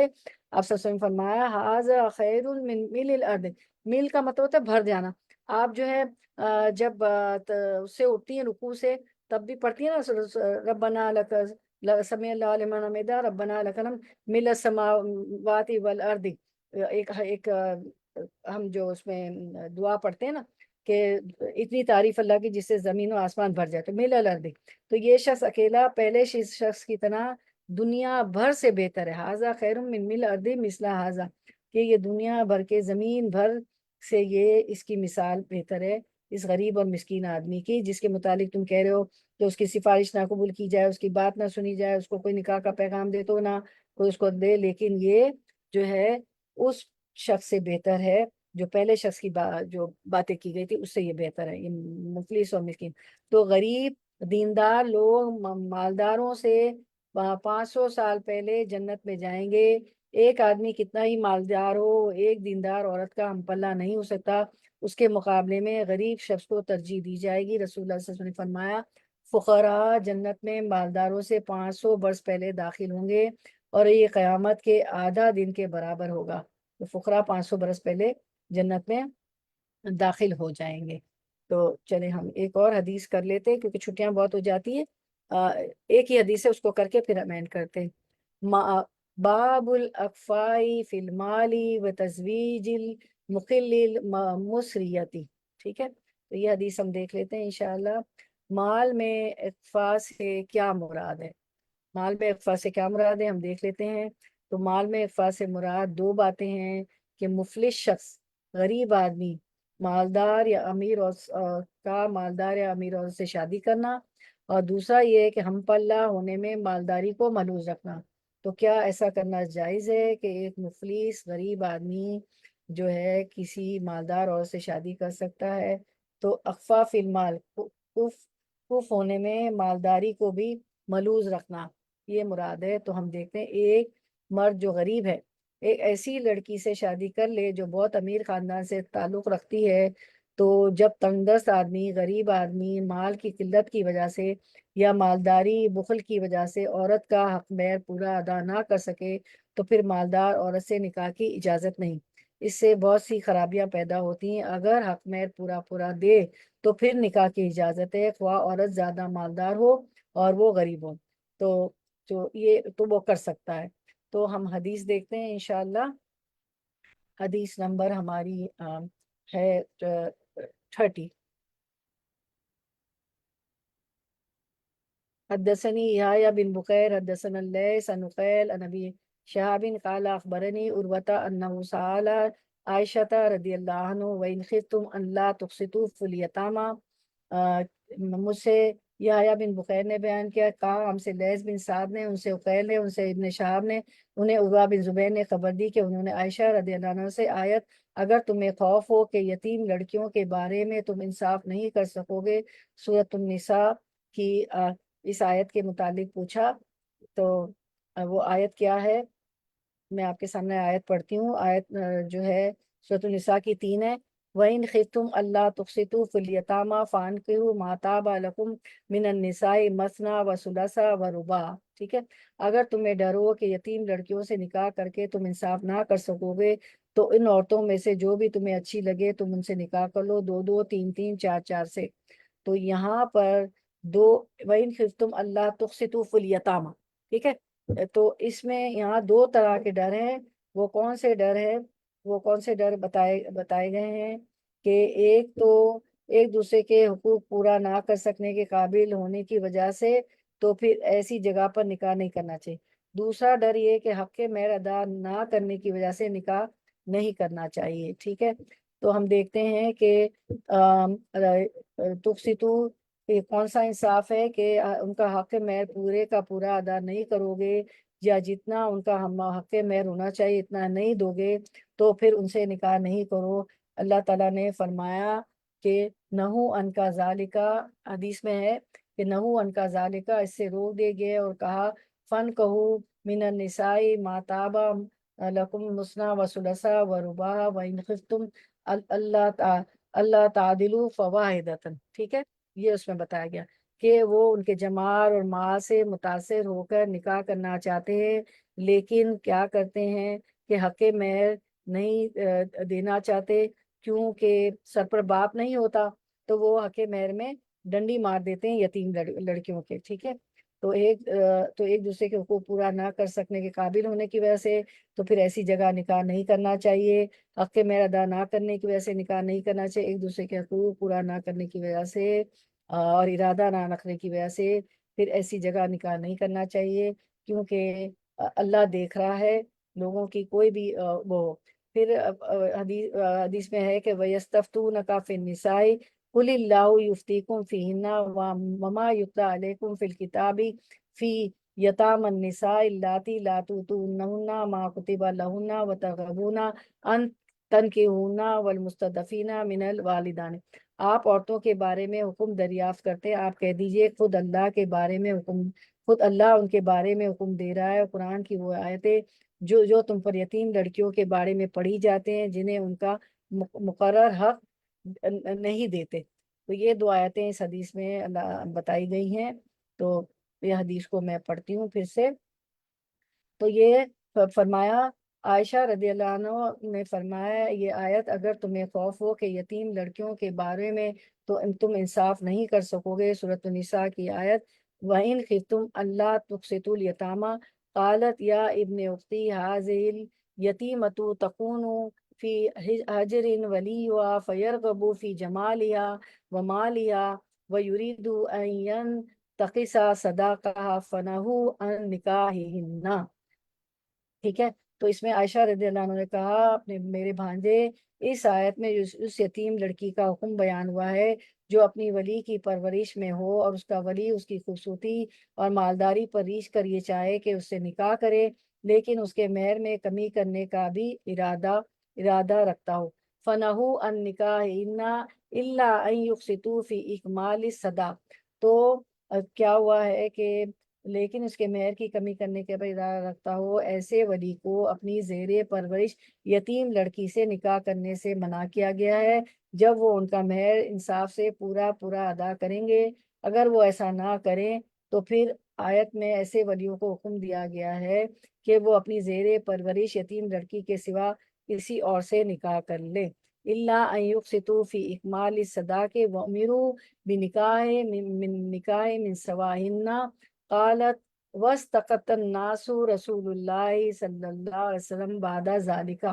آپ صلی اللہ علیہ وسلم نے فرمایا ھذا خیر من مل الارض، میل کا مطلب ہوتا ہے بھر جانا۔ آپ جو ہے جب اس سے اٹھتی ہیں رکوع سے، تب بھی پڑھتی ہیں نا ربنا لک سمیع اللہ لمن حمدہ ربنا لک الحمد مل السماوات والارض، ایک ہم جو اس میں دعا پڑھتے ہیں نا کہ اتنی تعریف اللہ کی جس سے زمین و آسمان بھر جائے، تو مل الارض، تو یہ شخص اکیلا پہلے شخص کی طرح دنیا بھر سے بہتر ہے۔ ھذا خیر من مل الارض مثل ھذا، کہ یہ دنیا بھر کے زمین بھر سے یہ اس کی مثال بہتر ہے اس غریب اور مسکین آدمی کی، جس کے متعلق تم کہہ رہے ہو کہ اس کی سفارش نہ قبول کی جائے، اس کی بات نہ سنی جائے، اس کو کوئی نکاح کا پیغام دے تو نہ کوئی اس کو دے، لیکن یہ جو ہے اس شخص سے بہتر ہے جو پہلے شخص کی جو باتیں کی گئی تھی اس سے یہ بہتر ہے، یہ مفلس اور مسکین۔ تو غریب دیندار لوگ مالداروں سے 500 سال پہلے جنت میں جائیں گے۔ ایک آدمی کتنا ہی مالدار ہو، ایک دیندار عورت کا ہم پلہ نہیں ہو سکتا، اس کے مقابلے میں غریب شخص کو ترجیح دی جائے گی۔ رسول اللہ صلی اللہ علیہ وسلم نے فرمایا فقراء جنت میں مالداروں سے 500 برس پہلے داخل ہوں گے، اور یہ قیامت کے آدھا دن کے برابر ہوگا۔ تو فقراء 500 برس پہلے جنت میں داخل ہو جائیں گے۔ تو چلیں ہم ایک اور حدیث کر لیتے کیونکہ چھٹیاں بہت ہو جاتی ہیں، ایک ہی حدیث ہے، اس کو کر کے پھر ہم اینڈ کرتے ہیں۔ باب الاکفائی فی المال و تزویج المخل المسریتی، ٹھیک ہے، تو یہ حدیث ہم دیکھ لیتے ہیں انشاءاللہ۔ مال میں اکفا سے کیا مراد ہے؟ مال میں اکفا سے کیا مراد ہے ہم دیکھ لیتے ہیں۔ تو مال میں اکفا سے مراد دو باتیں ہیں کہ مفلس شخص، غریب آدمی مالدار یا امیر مالدار یا امیر عورت سے شادی کرنا، اور دوسرا یہ ہے کہ ہم پلہ ہونے میں مالداری کو ملحوظ رکھنا۔ تو کیا ایسا کرنا جائز ہے کہ ایک مفلس غریب آدمی جو ہے کسی مالدار عورت سے شادی کر سکتا ہے؟ تو اخفا فی المال، کف ہونے میں مالداری کو بھی ملحوظ رکھنا، یہ مراد ہے۔ تو ہم دیکھتے ہیں ایک مرد جو غریب ہے ایک ایسی لڑکی سے شادی کر لے جو بہت امیر خاندان سے تعلق رکھتی ہے، تو جب تنگ دست آدمی، غریب آدمی مال کی قلت کی وجہ سے یا مالداری بخل کی وجہ سے عورت کا حق مہر پورا ادا نہ کر سکے، تو پھر مالدار عورت سے نکاح کی اجازت نہیں۔ اس سے بہت سی خرابیاں پیدا ہوتی ہیں۔ اگر حق مہر پورا دے تو پھر نکاح کی اجازت ہے، خواہ عورت زیادہ مالدار ہو اور وہ غریب ہو، تو وہ کر سکتا ہے۔ تو ہم حدیث دیکھتے ہیں انشاءاللہ۔ حدیث نمبر ہماری ہے 30۔ حدثني يحيى بن بكير حدثنا الليث عن عقيل عن ابي شهاب قال اخبرني عروة انه سأل عائشة رضی اللہ عنہ وان خفتم ان لا تقسطوا في اليتامى، مجھ سے یحییٰ بن بکیر نے بیان کیا، کہا ہم سے لیث بن سعد نے، ان سے عقیل نے، ان سے ابن شہاب نے، انہیں عروہ بن زبیر نے خبر دی کہ انہوں نے عائشہ رضی اللہ عنہ سے آیت اگر تمہیں خوف ہو کہ یتیم لڑکیوں کے بارے میں تم انصاف نہیں کر سکو گے، سورۃ النساء کی اس آیت کے متعلق پوچھا۔ تو وہ آیت کیا ہے؟ میں آپ کے سامنے آیت پڑھتی ہوں۔ آیت جو ہے سورۃ النساء کی 3 ہے۔ وَإِنْ خِفْتُمْ أَلَّا تُقْسِطُوا فِي الْيَتَامَى فَانكِحُوا مَا طَابَ لَكُم مِّنَ النِّسَاءِ مَثْنَىٰ وَثُلَاثَ وَرُبَاعَ، ٹھیک ہے، اگر تمہیں ڈر ہو کہ یتیم لڑکیوں سے نکاح کر کے تم انصاف نہ کر سکو گے، تو ان عورتوں میں سے جو بھی تمہیں اچھی لگے تم ان سے نکاح کر لو، 2 3 3 4 4 سے۔ تو یہاں پر وَإِنْ خِفْتُمْ أَلَّا تُقْسِطُوا فِي الْيَتَامَى، ٹھیک ہے، تو اس میں یہاں 2 طرح کے ڈر ہیں۔ وہ کون سے ڈر ہے؟ وہ کون سے ڈر بتائے گئے ہیں کہ ایک تو ایک دوسرے کے حقوق پورا نہ کر سکنے کے قابل ہونے کی وجہ سے تو پھر ایسی جگہ پر نکاح نہیں کرنا چاہیے۔ دوسرا ڈر یہ کہ حق مہر ادا نہ کرنے کی وجہ سے نکاح نہیں کرنا چاہیے، ٹھیک ہے۔ تو ہم دیکھتے ہیں کہ تقسیطو کون سا انصاف ہے کہ ان کا حق مہر پورے کا پورا ادا نہیں کرو گے، یا جتنا ان کا حق مہر ہونا چاہیے اتنا نہیں دو گے، تو پھر ان سے نکاح نہیں کرو۔ اللہ تعالیٰ نے فرمایا کہ نہو ان کا ذالکا، حدیث میں ہے کہ نہو ان کا ذالکا، اس سے روک دے گئے اور کہا فن کہو من النساء ما طاب لکم مثنی و ثلاث و رباع و ان خفتم اللہ تعدلوا فواحدۃ، ٹھیک ہے، یہ اس میں بتایا گیا کہ وہ ان کے جمال اور مال سے متاثر ہو کر نکاح کرنا چاہتے ہیں، لیکن کیا کرتے ہیں کہ حق مہر نہیں دینا چاہتے، کیونکہ سر پر باپ نہیں ہوتا تو وہ حق مہر میں ڈنڈی مار دیتے ہیں یتیم لڑکیوں کے، ٹھیک ہے۔ تو ایک دوسرے کے حقوق پورا نہ کر سکنے کے قابل ہونے کی وجہ سے تو پھر ایسی جگہ نکاح نہیں کرنا چاہیے، حق مہر ادا نہ کرنے کی وجہ سے نکاح نہیں کرنا چاہیے، ایک دوسرے کے حقوق پورا نہ کرنے کی وجہ سے اور ارادہ نہ رکھنے کی وجہ سے پھر ایسی جگہ نکاح نہیں کرنا چاہیے، کیونکہ اللہ دیکھ رہا ہے لوگوں کی کوئی بھی وہ۔ پھر حدیث میں ہے کہ وَيَسْتَفْتُونَكَ فِي النِّسَاءِ قُلِ اللَّهُ يُفْتِيكُمْ فِيهِنَّ وَمَا يُتْلَى عَلَيْكُمْ فِي الْكِتَابِ فِي يَتَامَى النِّسَاءِ اللَّاتِي لَا تُؤْتُونَهُنَّ مَا كُتِبَ لَهُنَّ وَتَرْغَبُونَ أَن تَنكِحُوهُنَّ وَالْمُسْتَضْعَفِينَ مِنَ الْوَالِدَانِ۔ آپ عورتوں کے بارے میں حکم دریافت کرتے ہیں، آپ کہہ دیجئے خود اللہ کے بارے میں حکم، خود اللہ ان کے بارے میں حکم دے رہا ہے۔ قرآن کی وہ آیتیں جو تم پر یتیم لڑکیوں کے بارے میں پڑھی جاتے ہیں جنہیں ان کا مقرر حق نہیں دیتے، تو یہ دو آیتیں اس حدیث میں اللہ بتائی گئی ہیں۔ تو یہ حدیث کو میں پڑھتی ہوں پھر سے۔ تو یہ فرمایا، عائشہ رضی اللہ عنہ نے فرمایا، یہ آیت اگر تمہیں خوف ہو کہ یتیم لڑکیوں کے بارے میں تو تم انصاف نہیں کر سکو گے، سورۃ النساء کی آیت، وَإِنْ خِفْتُمْ أَلَّا تُقْسِطُوا الْيَتَامَى قالت یا ابن اختی هذه اليتیمة تكون في حجر وليها فيرغب في جمالها ومالها ويريد أن ينتقص صداقها فنهوا عن نكاحهن، ٹھیک ہے۔ تو اس میں عائشہ رضی اللہ عنہ نے کہا، اپنے میرے بھانجے، اس آیت میں اس یتیم لڑکی کا حکم بیان ہوا ہے جو اپنی ولی کی پرورش میں ہو اور اس کا ولی اس کی خوبصورتی اور مالداری پر ریچھ کر یہ چاہے کہ اس سے نکاح کرے، لیکن اس کے مہر میں کمی کرنے کا بھی ارادہ رکھتا ہو، فنہو ان نکاح الا ان یقسطوا فی اکمال الصداق۔ تو کیا ہوا ہے کہ لیکن اس کے مہر کی کمی کرنے کے بعد ارادہ رکھتا ہو، ایسے ولی کو اپنی زیر پرورش یتیم لڑکی سے نکاح کرنے سے منع کیا گیا ہے جب وہ ان کا مہر انصاف سے پورا ادا کریں گے۔ اگر وہ ایسا نہ کریں تو پھر آیت میں ایسے ولیوں کو حکم دیا گیا ہے کہ وہ اپنی زیر پرورش یتیم لڑکی کے سوا کسی اور سے نکاح کر لیں، الا ان یقسطوا فی اکمال الصداق وامروا بنکاح من سواہن۔ قالت وَاسْتَقَطَ النَّاسُ رسول اللہ صلی اللہ علیہ وسلم بعد ذالک۔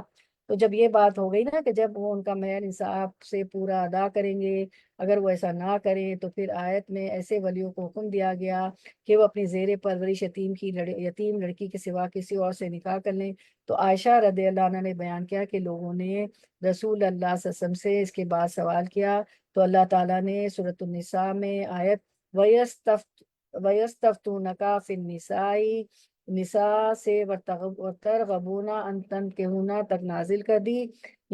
تو جب یہ بات ہو گئی نا کہ جب وہ ان کا مہر انصاف سے پورا ادا کریں گے، اگر وہ ایسا نہ کریں تو پھر آیت میں ایسے ولیوں کو حکم دیا گیا کہ وہ اپنی زیر پرورش یتیم لڑکی کے سوا کسی اور سے نکاح کر لیں۔ تو عائشہ رضی اللہ عنہ نے بیان کیا کہ لوگوں نے رسول اللہ صلی اللہ علیہ وسلم سے اس کے بعد سوال کیا، تو اللہ تعالیٰ نے سورۃ النساء میں آیت وَيَسْتَفْتُونَكَ فِي النِّسَاءِ نساء سے وَتَرْغَبُونَ أَن تَنكِحُوهُنَّ تک نازل کر دی،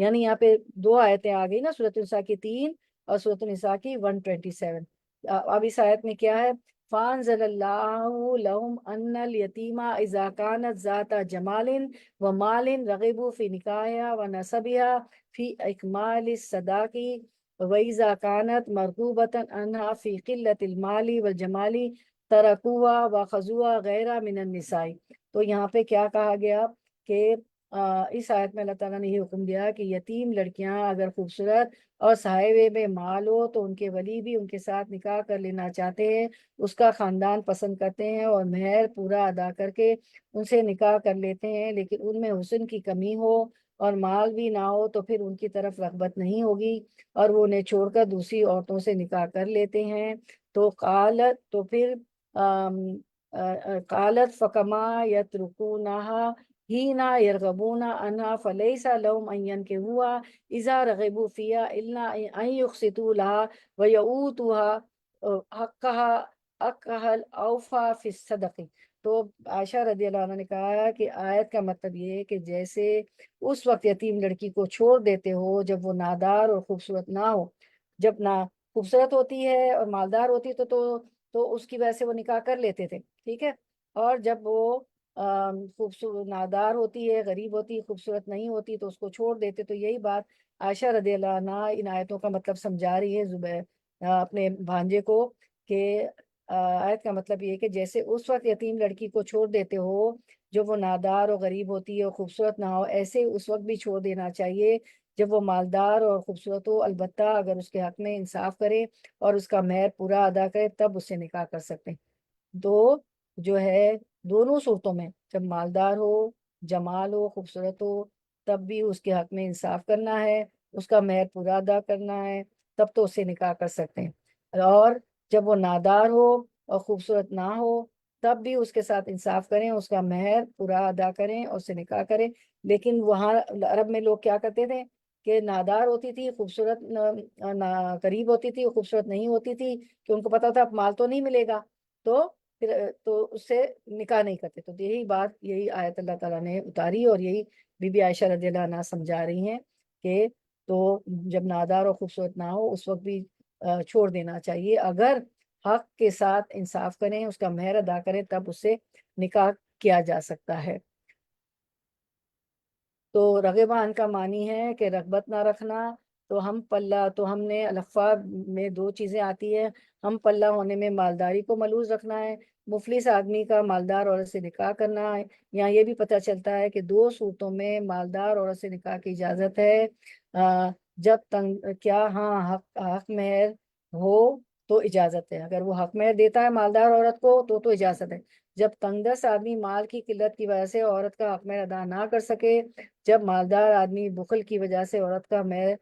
یعنی یہاں پہ دو آیتیں آ گئی نا، سورۃ النساء کی 3 اور سورۃ النساء کی 127۔ اب اس آیت میں کیا ہے، فَأَنزَلَ اللَّهُ لَهُمْ أَنَّ الْيَتِيمَ إِذَا كَانَتْ ذَاتَ جَمَالٍ وَمَالٍ رَغِبُوا فِي نِكَاحِهَا وَنَسَبِهَا فِي إِكْمَالِ الصَّدَاقِ وَإِذَا كَانَتْ مَرْغُوبَةً عَنْهَا فِي قِلَّةِ الْمَالِ وَالْجَمَالِ تَرَكُوهَا وَخَذُوهَا غَيْرَ مِنَ النِّسَاءِ۔ تو یہاں پہ کیا کہا گیا کہ اس آیت میں اللہ تعالیٰ نے یہ حکم دیا کہ یتیم لڑکیاں اگر خوبصورت اور صاحبے میں مال ہو تو ان کے ولی بھی ان کے ساتھ نکاح کر لینا چاہتے ہیں، اس کا خاندان پسند کرتے ہیں اور مہر پورا ادا کر کے ان سے نکاح کر لیتے ہیں، لیکن ان میں حسن کی کمی ہو اور مال بھی نہ ہو تو پھر ان کی طرف رغبت نہیں ہوگی اور وہ انہیں چھوڑ کر دوسری عورتوں سے نکاح کر لیتے ہیں۔ تو پھر قالت فکما یترکونہا ہینا یرغبون عنہا فلیس لهم ان ينکحوها اذا رغبوا فیہا الا ان یقسطوا لها ویؤتوها حقها الاوفى فی الصدق۔ تو عائشہ رضی اللہ عنہ نے کہا کہ آیت کا مطلب یہ ہے کہ جیسے اس وقت یتیم لڑکی کو چھوڑ دیتے ہو جب وہ نادار اور خوبصورت نہ ہو، جب نہ خوبصورت ہوتی ہے اور مالدار ہوتی ہے تو اس کی وجہ سے وہ نکاح کر لیتے تھے، ٹھیک ہے، اور جب وہ خوبصورت نادار ہوتی ہے، غریب ہوتی ہے، خوبصورت نہیں ہوتی تو اس کو چھوڑ دیتے۔ تو یہی بات عائشہ رضی اللہ عنہ ان آیتوں کا مطلب سمجھا رہی ہے اپنے بھانجے کو کہ آیت کا مطلب یہ ہے کہ جیسے اس وقت یتیم لڑکی کو چھوڑ دیتے ہو جو وہ نادار اور غریب ہوتی ہے اور خوبصورت نہ ہو، ایسے اس وقت بھی چھوڑ دینا چاہیے جب وہ مالدار اور خوبصورت ہو، البتہ اگر اس کے حق میں انصاف کرے اور اس کا مہر پورا ادا کرے تب اس سے نکاح کر سکتے ہیں۔ دو جو ہے دونوں صورتوں میں، جب مالدار ہو، جمال ہو، خوبصورت ہو، تب بھی اس کے حق میں انصاف کرنا ہے، اس کا مہر پورا ادا کرنا ہے، تب تو اسے نکاح کر سکتے ہیں۔ اور جب وہ نادار ہو اور خوبصورت نہ ہو تب بھی اس کے ساتھ انصاف کریں، اس کا مہر پورا ادا کریں اور اسے نکاح کریں۔ لیکن وہاں عرب میں لوگ کیا کرتے تھے کہ نادار ہوتی تھی، خوبصورت قریب ہوتی تھی، خوبصورت نہیں ہوتی تھی، کہ ان کو پتا تھا اب مال تو نہیں ملے گا، تو پھر تو اس سے نکاح نہیں کرتے۔ تو یہی بات، یہی آیت اللہ تعالیٰ نے اتاری اور یہی بی بی عائشہ رضی اللہ عنہا سمجھا رہی ہیں کہ تو جب نادار اور خوبصورت نہ ہو اس وقت بھی چھوڑ دینا چاہیے، اگر حق کے ساتھ انصاف کریں، اس کا مہر ادا کریں، تب اس سے نکاح کیا جا سکتا ہے۔ تو رغبان کا معنی ہے کہ رغبت نہ رکھنا۔ تو ہم پلہ، تو ہم نے الفا میں دو چیزیں آتی ہے، ہم پلہ ہونے میں مالداری کو ملوز رکھنا ہے، مفلس آدمی کا مالدار عورت سے نکاح کرنا ہے۔ یہاں یہ بھی پتہ چلتا ہے کہ دو صورتوں میں مالدار عورت سے نکاح کی اجازت ہے، جب تنگ کیا، ہاں حق مہر ہو تو اجازت ہے، اگر وہ حق مہر دیتا ہے مالدار عورت کو تو اجازت ہے۔ جب تنگ دست آدمی مال کی قلت کی وجہ سے عورت کا حق مہر ادا نہ کر سکے، جب مالدار آدمی بخل کی وجہ سے عورت کا مہر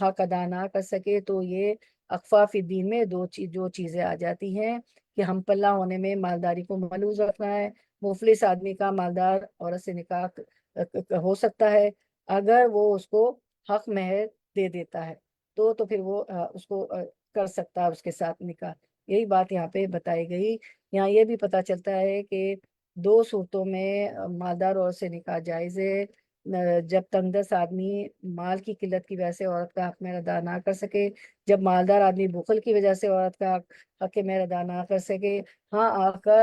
حق ادا نہ کر سکے، تو یہ اخفاف الدین میں دو چیزیں آ جاتی ہیں کہ ہم پلہ ہونے میں مالداری کو ملوز رکھنا ہے، مفلس آدمی کا مالدار عورت سے نکاح ہو سکتا ہے اگر وہ اس کو حق مہر دے دیتا ہے، تو پھر وہ اس کو کر سکتا ہے اس کے ساتھ نکاح۔ یہی بات یہاں پہ بتائی گئی۔ یہاں یہ بھی پتہ چلتا ہے کہ دو صورتوں میں مالدار عورت سے نکاح جائز ہے، جب تنگدست آدمی مال کی قلت کی وجہ سے عورت کا حق مہر ادا نہ کر سکے، جب مالدار آدمی بخل کی وجہ سے عورت کا حق مہر ادا نہ کر سکے، ہاں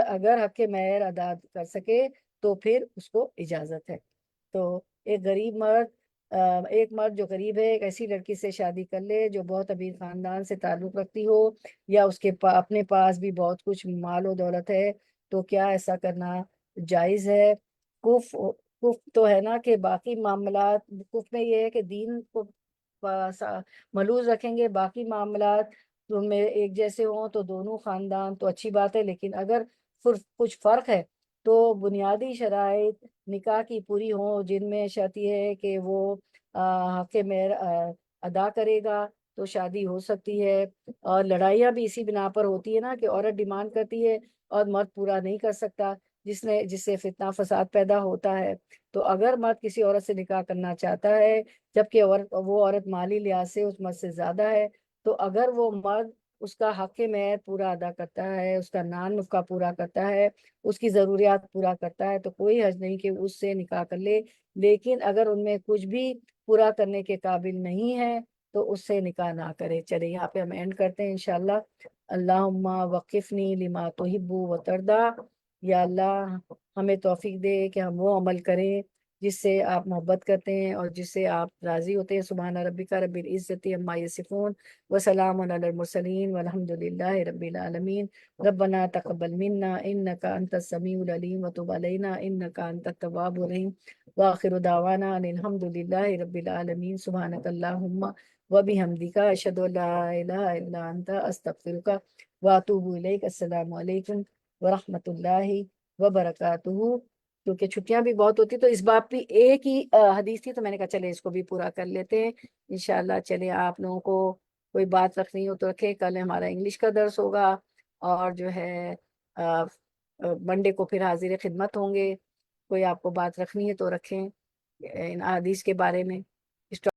اگر حق مہر ادا کر سکے تو پھر اس کو اجازت ہے۔ تو ایک غریب مرد ایک مرد جو غریب ہے ایک ایسی لڑکی سے شادی کر لے جو بہت امیر خاندان سے تعلق رکھتی ہو، یا اس کے اپنے پاس بھی بہت کچھ مال و دولت ہے، تو کیا ایسا کرنا جائز ہے؟ کف کف تو ہے نا کہ باقی معاملات، کف میں یہ ہے کہ دین کو ملوز رکھیں گے، باقی معاملات تو میں ایک جیسے ہوں تو دونوں خاندان تو اچھی بات ہے، لیکن اگر کچھ فرق ہے تو بنیادی شرائط نکاح کی پوری ہوں، جن میں شرط یہ ہے کہ وہ حق مہر ادا کرے گا تو شادی ہو سکتی ہے۔ اور لڑائیاں بھی اسی بنا پر ہوتی ہے نا کہ عورت ڈیمانڈ کرتی ہے اور مرد پورا نہیں کر سکتا، جس سے فتنہ فساد پیدا ہوتا ہے۔ تو اگر مرد کسی عورت سے نکاح کرنا چاہتا ہے جبکہ وہ عورت مالی لحاظ سے اس مرد سے زیادہ ہے، تو اگر وہ مرد اس کا حق مہر پورا ادا کرتا ہے، اس کا نان نفقہ پورا کرتا ہے، اس کی ضروریات پورا کرتا ہے، تو کوئی حرج نہیں کہ اس سے نکاح کر لے۔ لیکن اگر ان میں کچھ بھی پورا کرنے کے قابل نہیں ہے تو اس سے نکاح نہ کرے۔ چلے یہاں پہ ہم اینڈ کرتے ہیں انشاءاللہ۔ اللہم وقفنی لما تحب و ترضا، یا اللہ ہمیں توفیق دے کہ ہم وہ عمل کریں جس سے آپ محبت کرتے ہیں اور جس سے آپ راضی ہوتے ہیں۔ سبحان ربک رب العزت عما یصفون وسلام علی المرسلین والحمد للہ رب العالمین۔ ربنا تقبل منا انک انت السمیع العلیم وتب علینا انک انت التواب الرحیم، وآخر دعوانا ان الحمد للہ رب العالمین۔ سبحانک اللہم وبحمدک اشہد ان لا الہ الا انت استغفرک واتوب الیک۔ السلام علیکم ورحمۃ اللہ وبرکاتہ۔ کیونکہ چھٹیاں بھی بہت ہوتی تو اس باب بھی ایک ہی حدیث تھی، تو میں نے کہا چلے اس کو بھی پورا کر لیتے ہیں انشاءاللہ۔ چلے آپ لوگوں کو کوئی بات رکھنی ہو تو رکھیں، کل ہمارا انگلش کا درس ہوگا، اور جو ہے منڈے کو پھر حاضر خدمت ہوں گے۔ کوئی آپ کو بات رکھنی ہے تو رکھیں ان حدیث کے بارے میں۔